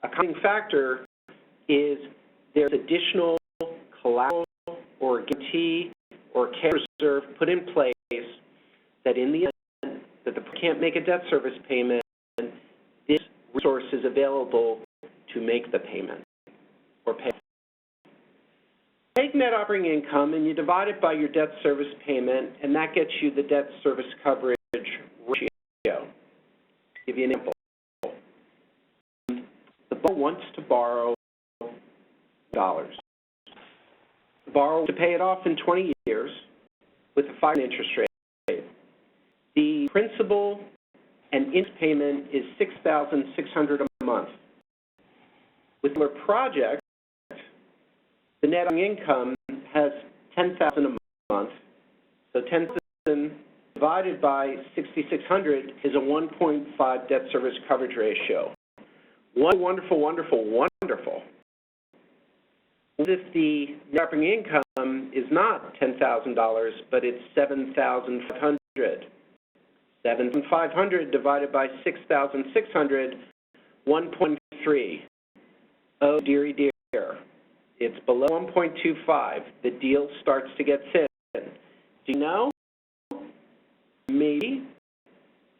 A compensating factor is there's additional collateral or guarantee or cash reserve put in place that in the event that the person can't make a debt service payment, this resource is available to make the payment or pay. Take net operating income and you divide it by your debt service payment, and that gets you the debt service coverage ratio. I'll give you an example. The borrower wants to borrow $. The borrower wants to pay it off in 20 years with a 5% interest rate. The principal and interest payment is $6,600 a month. With your project, the net income has $10,000 a month. So $10,000 divided by $6,600 is a 1.5 debt service coverage ratio. Wonderful, wonderful, wonderful. If the net operating income is not $10,000, but it's $7,500. 7,500 divided by 6,600, 1.3. Oh, dearie dear. It's below 1.25. The deal starts to get thin. Do you know? Maybe,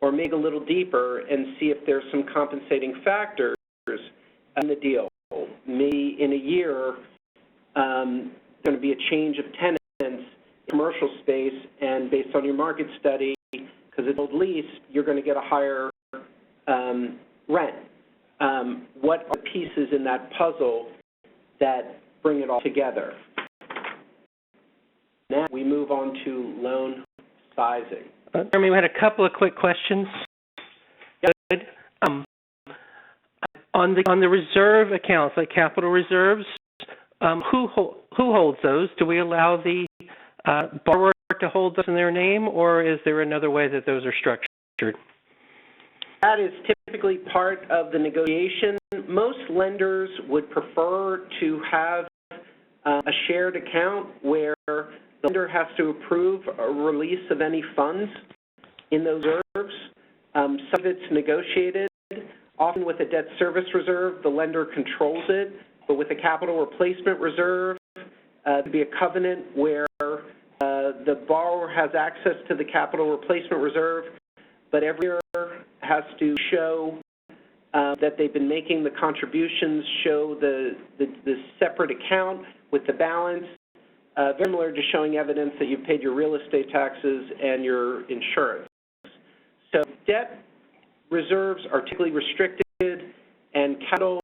or maybe a little deeper and see if there's some compensating factors in the deal. Maybe in a year, there's going to be a change of tenants in commercial space, and based on your market study, because it's old lease, you're going to get a higher rent. What are the pieces in that puzzle that bring it all together? Now we move on to loan sizing. Jeremy, we had a couple of quick questions. Good. On the reserve accounts, like capital reserves, who holds those? Do we allow the borrower to hold those in their name, or is there another way that those are structured? That is typically part of the negotiation. Most lenders would prefer to have a shared account where the lender has to approve a release of any funds in those reserves. Some of it's negotiated. Often with a debt service reserve, the lender controls it, but with a capital replacement reserve, to be a covenant where the borrower has access to the capital replacement reserve, but every year has to show that they've been making the contributions, show the separate account with the balance, very similar to showing evidence that you've paid your real estate taxes and your insurance. So debt reserves are typically restricted, and capital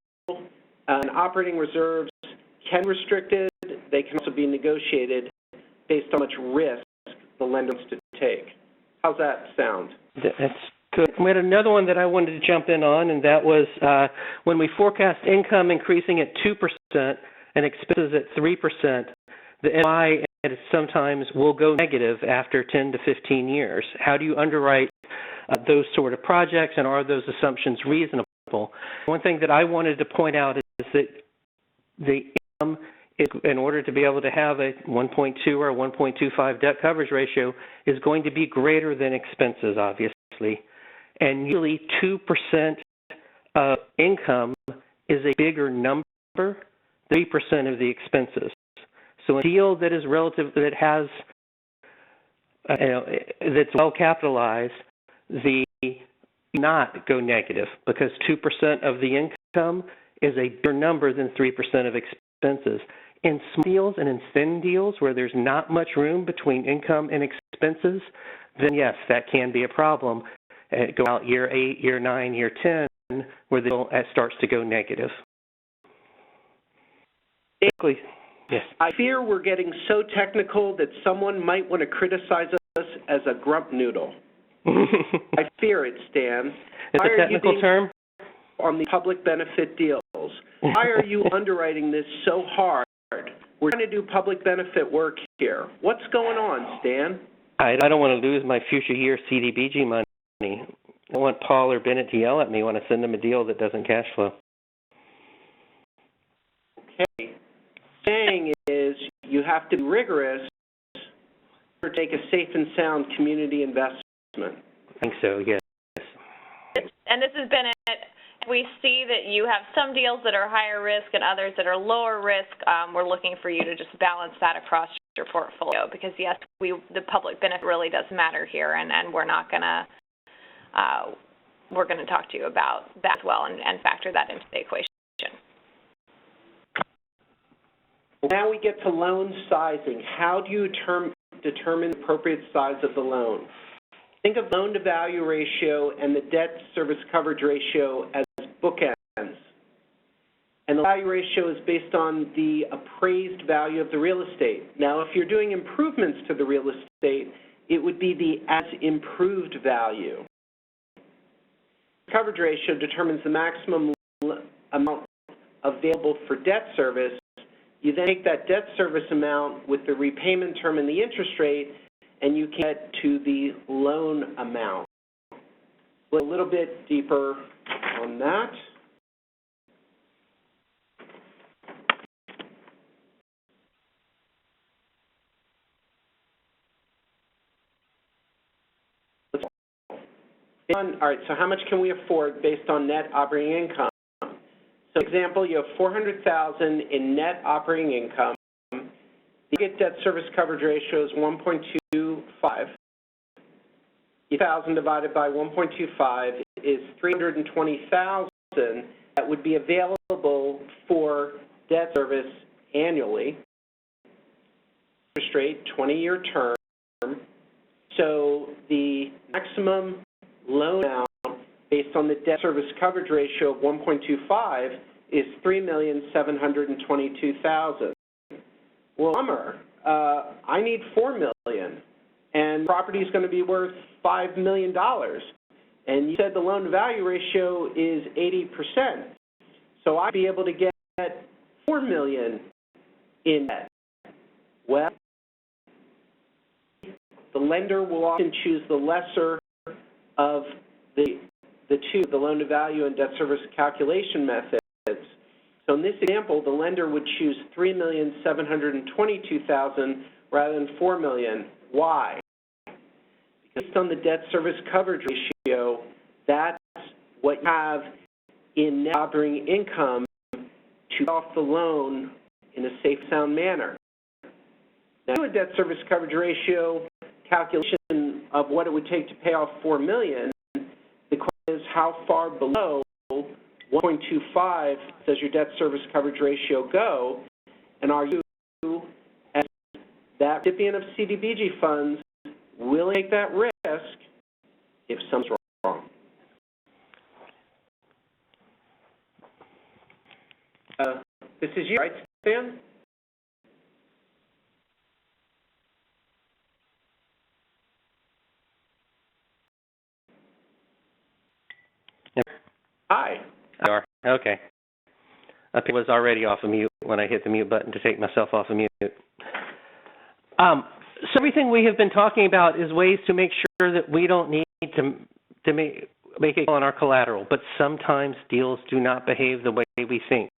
and operating reserves can be restricted. They can also be negotiated based on how much risk the lender wants to take. How's that sound? That's good. We had another one that I wanted to jump in on, and that was when we forecast income increasing at 2% and expenses at 3%, the NOI sometimes will go negative after 10 to 15 years. How do you underwrite those sort of projects, and are those assumptions reasonable? One thing that I wanted to point out is that the income, in order to be able to have a 1.2 or a 1.25 debt coverage ratio, is going to be greater than expenses, obviously. And usually 2% of income is a bigger number than 3% of the expenses. So a deal that is relative, that has, that's well capitalized, the not go negative, because 2% of the income is a bigger number than 3% of expenses. In small deals and in thin deals where there's not much room between income and expenses, then yes, that can be a problem. Go out year 8, year 9, year 10, where the deal starts to go negative. Yes. I fear we're getting so technical that someone might want to criticize us as a grump noodle. I fear it, Stan. It's a technical term? On the public benefit deals. Why are you underwriting this so hard? We're trying to do public benefit work here. What's going on, Stan? I don't want to lose my future year CDBG money. I don't want Paul or Bennett to yell at me when I send them a deal that doesn't cash flow. Okay. Saying is you have to be rigorous to take a safe and sound community investment. I think so, yes. And this has been it. We see that you have some deals that are higher risk and others that are lower risk. We're looking for you to just balance that across your portfolio because, yes, the public benefit really does matter here, and we're not going to we're going to talk to you about that as well and factor that into the equation. Now we get to loan sizing. How do you determine the appropriate size of the loan? Think of loan-to-value ratio and the debt service coverage ratio as bookends. And the value ratio is based on the appraised value of the real estate. Now, if you're doing improvements to the real estate, it would be the as-improved value. Coverage ratio determines the maximum amount available for debt service. You then take that debt service amount with the repayment term and the interest rate, and you can get to the loan amount. A little bit deeper on that. All right, so how much can we afford based on net operating income? So, for example, you have $400,000 in net operating income. The target debt service coverage ratio is 1.25. 1,000 divided by 1.25 is $320,000 that would be available for debt service annually. Interest rate, 20-year term. So the maximum loan amount based on the debt service coverage ratio of 1.25 is $3,722,000. Well, bummer. I need $4 million, and property is going to be worth $5 million. And you said the loan-to-value ratio is 80%. So I'd be able to get $4 million in debt. Well, the lender will often choose the lesser of the two, the loan-to-value and debt service calculation methods. So in this example, the lender would choose $3,722,000 rather than $4 million. Why? Because based on the debt service coverage ratio, that's what you have in net operating income to pay off the loan in a safe, sound manner. Now, do a debt service coverage ratio calculation of what it would take to pay off $4 million. The question is, how far below 1.25 does your debt service coverage ratio go? And are you, as that recipient of CDBG funds, willing to take that risk if something's wrong? This is you, right, Stan? Hi. Okay. I was already off of mute when I hit the mute button to take myself off of mute. So everything we have been talking about is ways to make sure that we don't need to make a call on our collateral, but sometimes deals do not behave the way we think.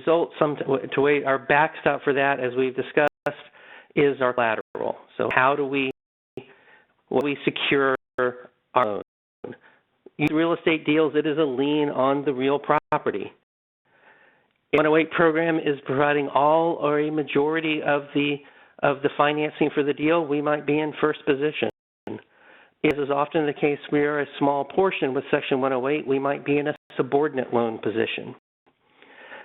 Our backstop for that, as we've discussed, is our collateral. So how do we secure our loan? In real estate deals, it is a lien on the real property. The 108 program is providing all or a majority of the financing for the deal. We might be in first position. As is often the case, we are a small portion with Section 108. We might be in a subordinate loan position.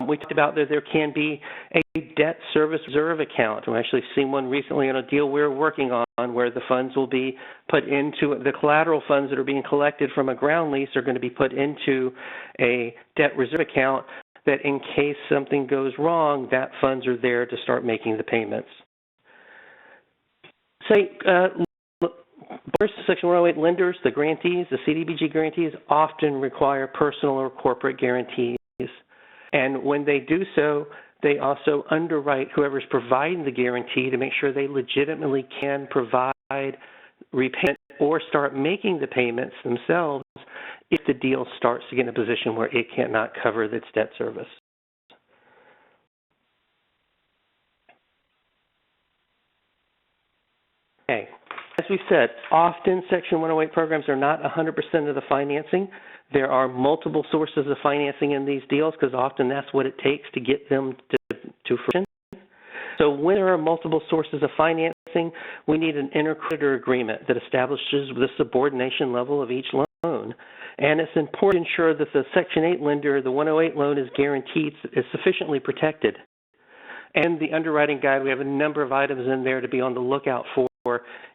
We talked about that there can be a debt service reserve account. We've actually seen one recently on a deal we're working on where the funds will be put into, the collateral funds that are being collected from a ground lease are going to be put into a debt reserve account that in case something goes wrong, that funds are there to start making the payments. Section 108 lenders, the grantees, the CDBG grantees often require personal or corporate guarantees. And when they do so, they also underwrite whoever's providing the guarantee to make sure they legitimately can provide repayment or start making the payments themselves if the deal starts to get in a position where it cannot cover its debt service. Okay. As we said, often Section 108 programs are not 100% of the financing. There are multiple sources of financing in these deals because often that's what it takes to get them to fruition. So when there are multiple sources of financing, we need an intercreditor agreement that establishes the subordination level of each loan. And it's important to ensure that the Section 8 lender, the 108 loan, is guaranteed, is sufficiently protected. And the underwriting guide, we have a number of items in there to be on the lookout for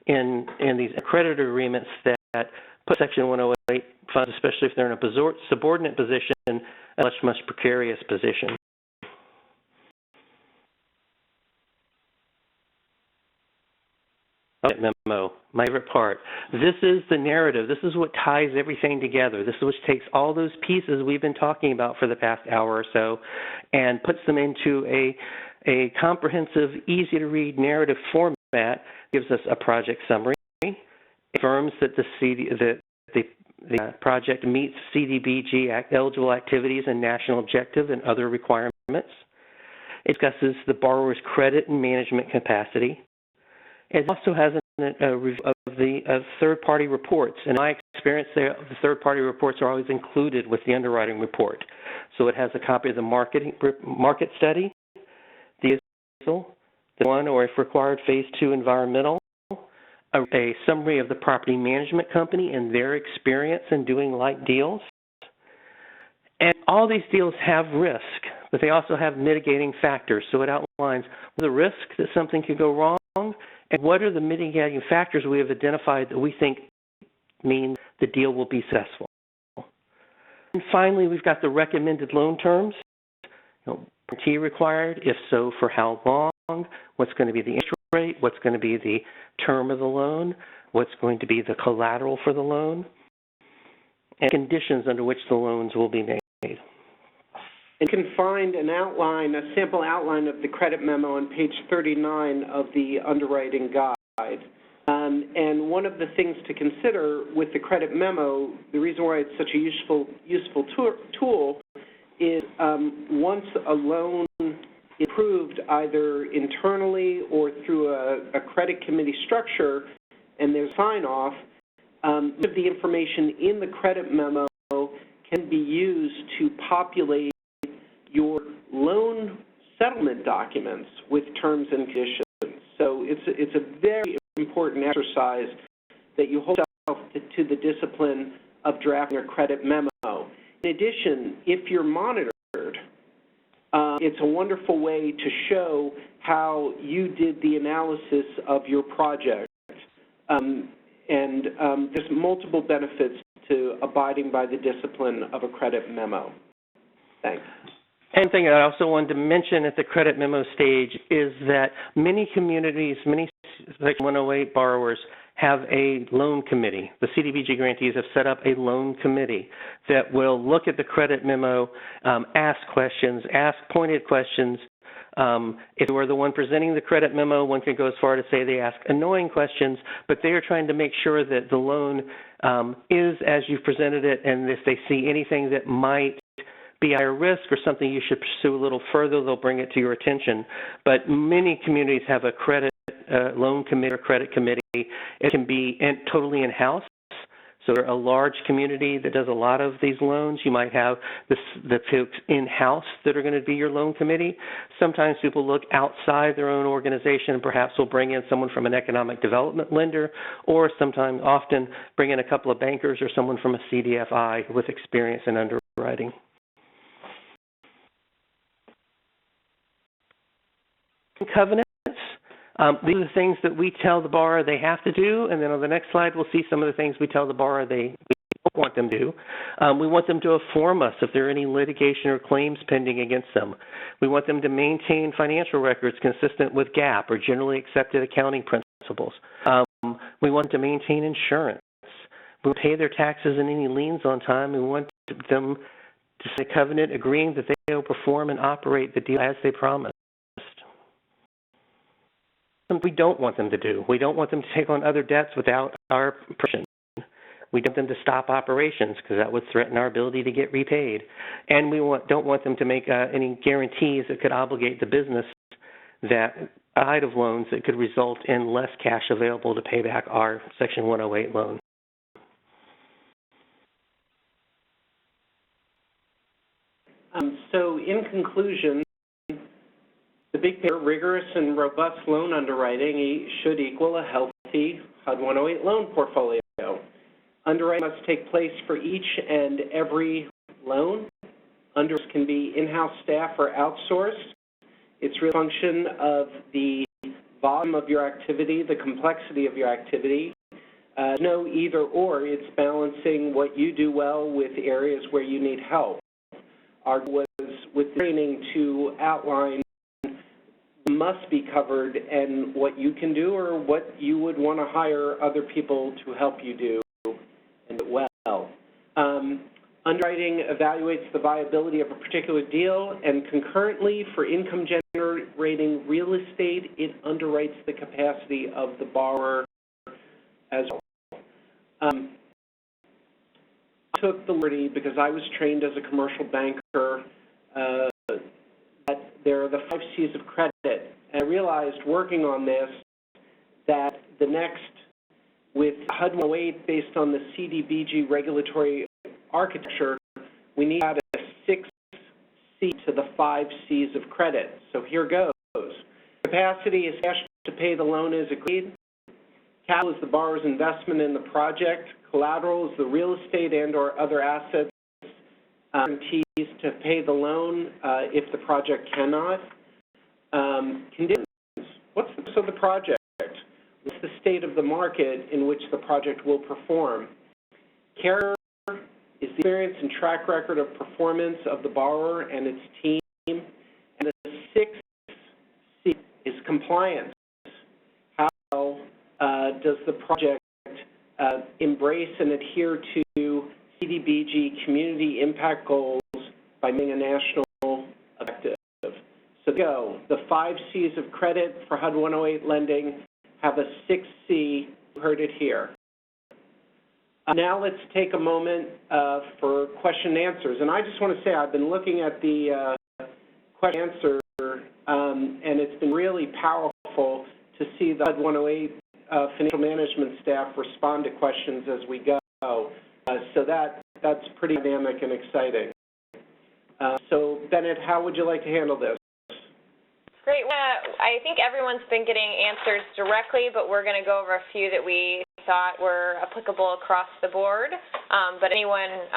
in these creditor agreements that put Section 108 funds, especially if they're in a subordinate position, in a much precarious position. Memo, my favorite part. This is the narrative. This is what ties everything together. This is what takes all those pieces we've been talking about for the past hour or so and puts them into a comprehensive, easy-to-read narrative format. Gives us a project summary, affirms that the project meets CDBG eligible activities and national objective and other requirements. It discusses the borrower's credit and management capacity. It also has a review of third-party reports. In my experience, the third-party reports are always included with the underwriting report. So it has a copy of the market study, the appraisal, the one or if required phase 2 environmental, a summary of the property management company and their experience in doing like deals. And all these deals have risk, but they also have mitigating factors. So it outlines the risk that something could go wrong and what are the mitigating factors we have identified that we think mean the deal will be successful. And finally, we've got the recommended loan terms. Guarantee required, if so, for how long, what's going to be the interest rate, what's going to be the term of the loan, what's going to be the collateral for the loan, and conditions under which the loans will be made. You can find an outline, a sample outline of the credit memo on page 39 of the underwriting guide. And one of the things to consider with the credit memo, the reason why it's such a useful tool is once a loan is approved either internally or through a credit committee structure and there's sign-off, the information in the credit memo can be used to populate your loan settlement documents with terms and conditions. So it's a very important exercise that you hold yourself to the discipline of drafting a credit memo. In addition, if you're monitored, it's a wonderful way to show how you did the analysis of your project. There's multiple benefits to abiding by the discipline of a credit memo. Thanks. And thing I also wanted to mention at the credit memo stage is that many communities, many Section 108 borrowers have a loan committee. The CDBG grantees have set up a loan committee that will look at the credit memo, ask questions, ask pointed questions. If you are the one presenting the credit memo, one can go as far to say they ask annoying questions, but they are trying to make sure that the loan is as you've presented it, and if they see anything that might be higher risk or something you should pursue a little further, they'll bring it to your attention. But many communities have a credit loan committee or credit committee. It can be totally in-house. So a large community that does a lot of these loans, you might have the folks in-house that are going to be your loan committee. Sometimes people look outside their own organization and perhaps will bring in someone from an economic development lender, or sometimes often bring in a couple of bankers or someone from a CDFI with experience in underwriting. Covenants. These are the things that we tell the borrower they have to do, and then on the next slide we'll see some of the things we tell the borrower we don't want them to do. We want them to inform us if there are any litigation or claims pending against them. We want them to maintain financial records consistent with GAAP or generally accepted accounting principles. We want them to maintain insurance. We pay their taxes and any liens on time. We want them to sign a covenant agreeing that they will perform and operate the deal as they promised. We don't want them to do. We don't want them to take on other debts without our permission. We don't want them to stop operations because that would threaten our ability to get repaid. And we don't want them to make any guarantees that could obligate the business that side of loans that could result in less cash available to pay back our Section 108 loan. So in conclusion, the big picture, rigorous and robust loan underwriting should equal a healthy HUD 108 loan portfolio. Underwriting must take place for each and every loan. Underwriters can be in-house staff or outsourced. It's really a function of the volume of your activity, the complexity of your activity. No either or, it's balancing what you do well with areas where you need help. Our goal was with training to outline must be covered and what you can do or what you would want to hire other people to help you do and do it well. Underwriting evaluates the viability of a particular deal, and concurrently for income generating real estate, it underwrites the capacity of the borrower as well. I took the liberty, because I was trained as a commercial banker, that there are the 5 C's of credit. And I realized working on this that the next, with HUD 108 based on the CDBG regulatory architecture, we need to add a 6th C to the 5 C's of credit. So here goes. Capacity is cash to pay the loan as agreed. Capital is the borrower's investment in the project. Collateral is the real estate and or other assets guarantees to pay the loan if the project cannot. Conditions. What's the purpose of the project? What's the state of the market in which the project will perform? Character is the experience and track record of performance of the borrower and its team. And the 6th C is compliance. How does the project embrace and adhere to CDBG community impact goals by meeting a national objective? So go. The 5 C's of credit for HUD 108 lending have a 6th C. You heard it here. Now let's take a moment for question and answers. And I just want to say I've been looking at the question and answer, and it's been really powerful to see the HUD 108 financial management staff respond to questions as we go. So that's pretty dynamic and exciting. So Bennett, how would you like to handle this? Great. Great. I think everyone's been getting answers directly, but we're going to go over a few that we thought were applicable across the board. But anyone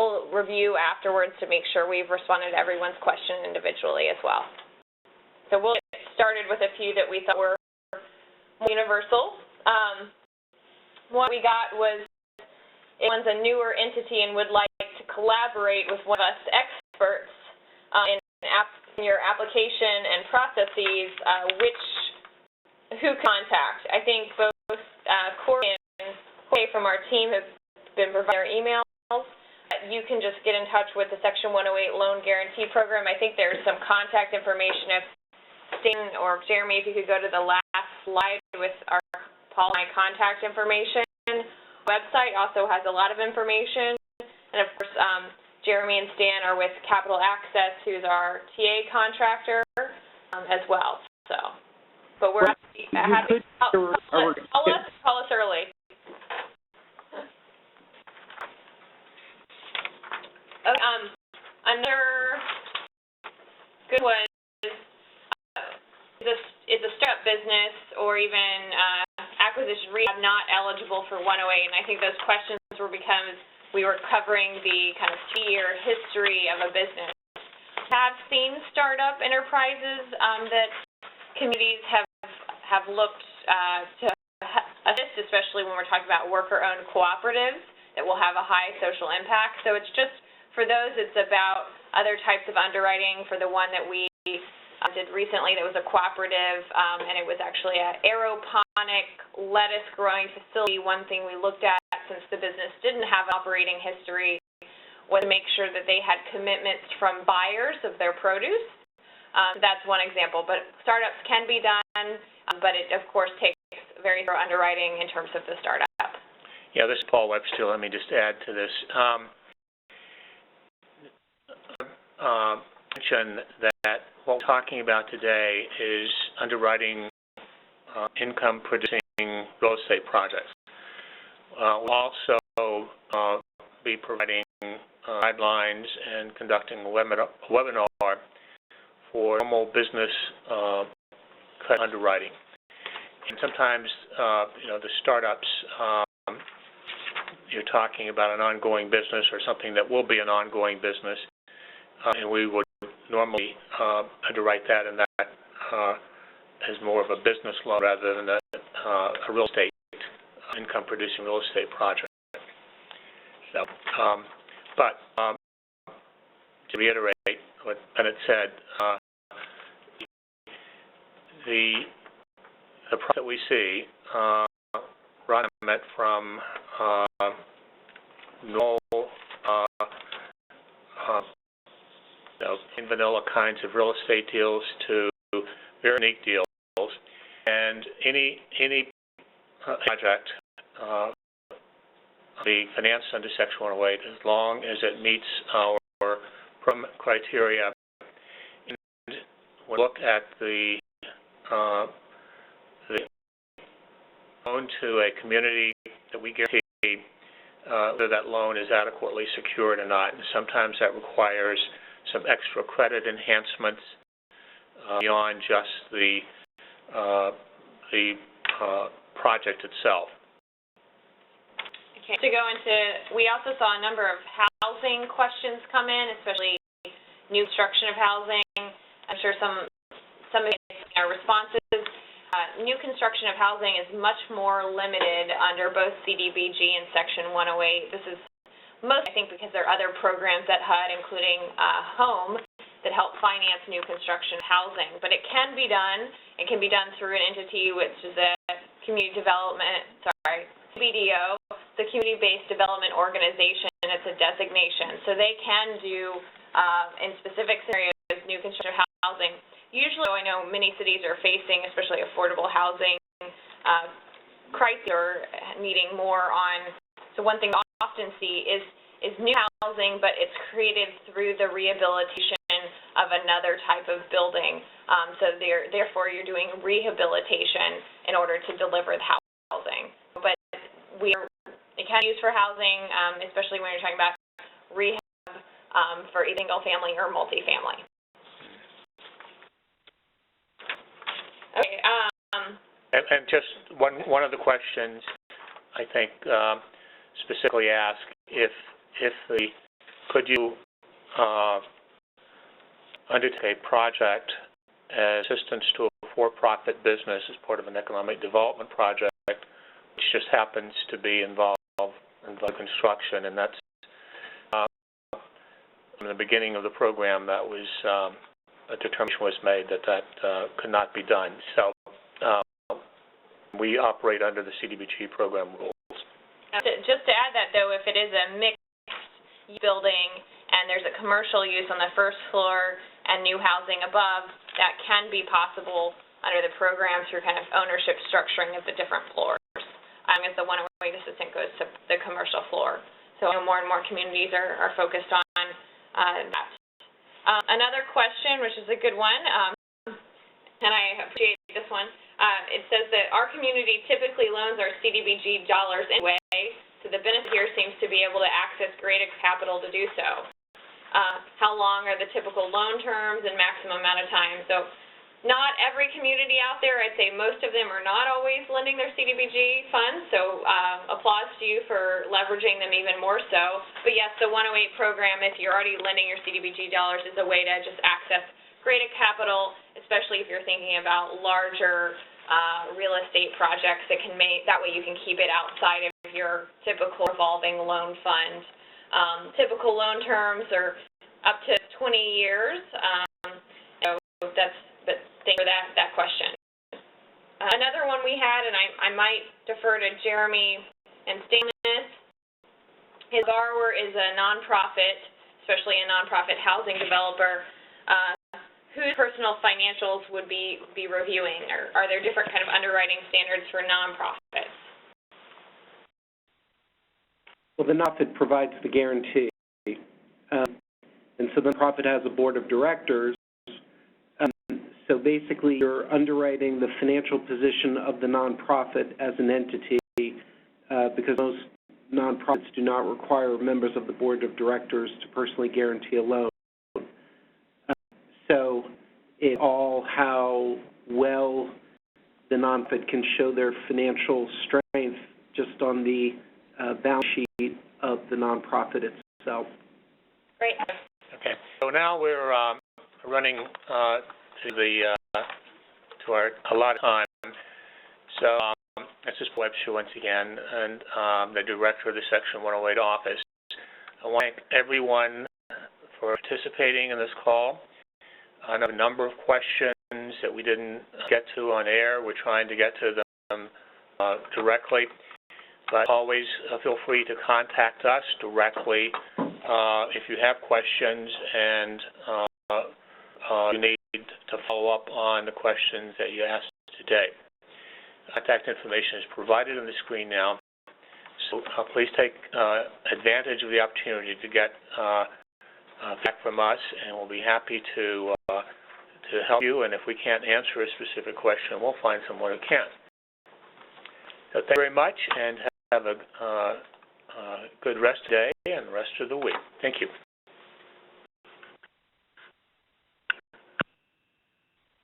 will review afterwards to make sure we've responded to everyone's question individually as well. So we'll get started with a few that we thought were more universal. One we got was, if one's a newer entity and would like to collaborate with one of us experts in your application and processes, who contact? I think both Corey and Jorge from our team have been providing their emails. You can just get in touch with the Section 108 Loan Guarantee Program. I think there's some contact information. If Stan or Jeremy, if you could go to the last slide with our Paul and my contact information. Website also has a lot of information. And of course, Jeremy and Stan are with Capital Access, who's our TA contractor, as well. So, but we're happy. Call us early. Okay, another good one is a startup business or even acquisition rehab not eligible for 108, and I think those questions were because we were covering the kind of 2-year history of a business. Have seen startup enterprises that communities have looked to assist, especially when we're talking about worker-owned cooperatives that will have a high social impact. So it's just, for those, it's about other types of underwriting. For the one that we did recently that was a cooperative, and it was actually an aeroponic lettuce growing facility. One thing we looked at, since the business didn't have an operating history, was to make sure that they had commitments from buyers of their produce. That's one example, but startups can be done, but it, of course, takes very thorough underwriting in terms of the startup. Yeah, this is Paul Webster. Let me just add to this. Mention that what we're talking about today is underwriting income-producing real estate projects. We'll also be providing guidelines and conducting a webinar for normal business underwriting. And sometimes, the startups, you're talking about an ongoing business or something that will be an ongoing business, and we would normally underwrite that, and that as more of a business loan rather than a real estate income-producing real estate project. So, but to reiterate what Bennett said, the product that we see run from normal in vanilla kinds of real estate deals to very unique deals, and any project be financed under Section 108 as long as it meets our criteria. And we look at the loan to a community that we guarantee whether that loan is adequately secured or not. And sometimes that requires some extra credit enhancements beyond just the project itself. Okay. To go into, we also saw a number of housing questions come in, especially new construction of housing. I'm sure some of our responses. New construction of housing is much more limited under both CDBG and Section 108. This is most, I think, because there are other programs at HUD, including HOME, that help finance new construction housing. But it can be done. It can be done through an entity which is a CBDO, the Community-Based Development Organization, and it's a designation. So they can do, in specific scenarios, new construction housing. Usually, I know many cities are facing, especially affordable housing crisis, or needing more on. So one thing I often see is new housing, but it's created through the rehabilitation of another type of building. So therefore, you're doing rehabilitation in order to deliver the housing. But it can be used for housing, especially when you're talking about rehab for either single family or multifamily. And just one of the questions, I think, specifically ask could you undertake a project as assistance to a for-profit business as part of an economic development project, which just happens to be involved in construction, and that's in the beginning of the program that was a determination was made that could not be done. So we operate under the CDBG program rules. Just to add that, though, if it is a mixed building and there's a commercial use on the first floor and new housing above, that can be possible under the program through kind of ownership structuring of the different floors. As the one-way assistant goes to the commercial floor. So more and more communities are focused on that. Another question, which is a good one, and I appreciate this one. It says that our community typically loans our CDBG dollars anyway, so the benefit here seems to be able to access greater capital to do so. How long are the typical loan terms and maximum amount of time? So not every community out there, I'd say most of them are not always lending their CDBG funds, so applause to you for leveraging them even more so. But yes, the 108 program, if you're already lending your CDBG dollars, is a way to just access greater capital, especially if you're thinking about larger real estate projects that way you can keep it outside of your typical revolving loan fund. Typical loan terms are up to 20 years, but thank you for that question. Another one we had, and I might defer to Jeremy and Stanis. His borrower is a nonprofit, especially a nonprofit housing developer. Whose personal financials would be reviewing? Or are there different kind of underwriting standards for nonprofits? Well, the nonprofit provides the guarantee. And so the nonprofit has a board of directors. So basically, you're underwriting the financial position of the nonprofit as an entity because most nonprofits do not require members of the board of directors to personally guarantee a loan. So it's all how well the nonprofit can show their financial strength just on the balance sheet of the nonprofit itself. Great. Okay. So now we're running to our allotted time. So this is Webster once again, and the director of the Section 108 office. I want to thank everyone for participating in this call. I have a number of questions that we didn't get to on air. We're trying to get to them directly, but always feel free to contact us directly if you have questions and you need to follow up on the questions that you asked today. Contact information is provided on the screen now, so please take advantage of the opportunity to get back from us, and we'll be happy to help you, and if we can't answer a specific question, we'll find someone who can. So thank you very much, and have a good rest of the day and the rest of the week. Thank you.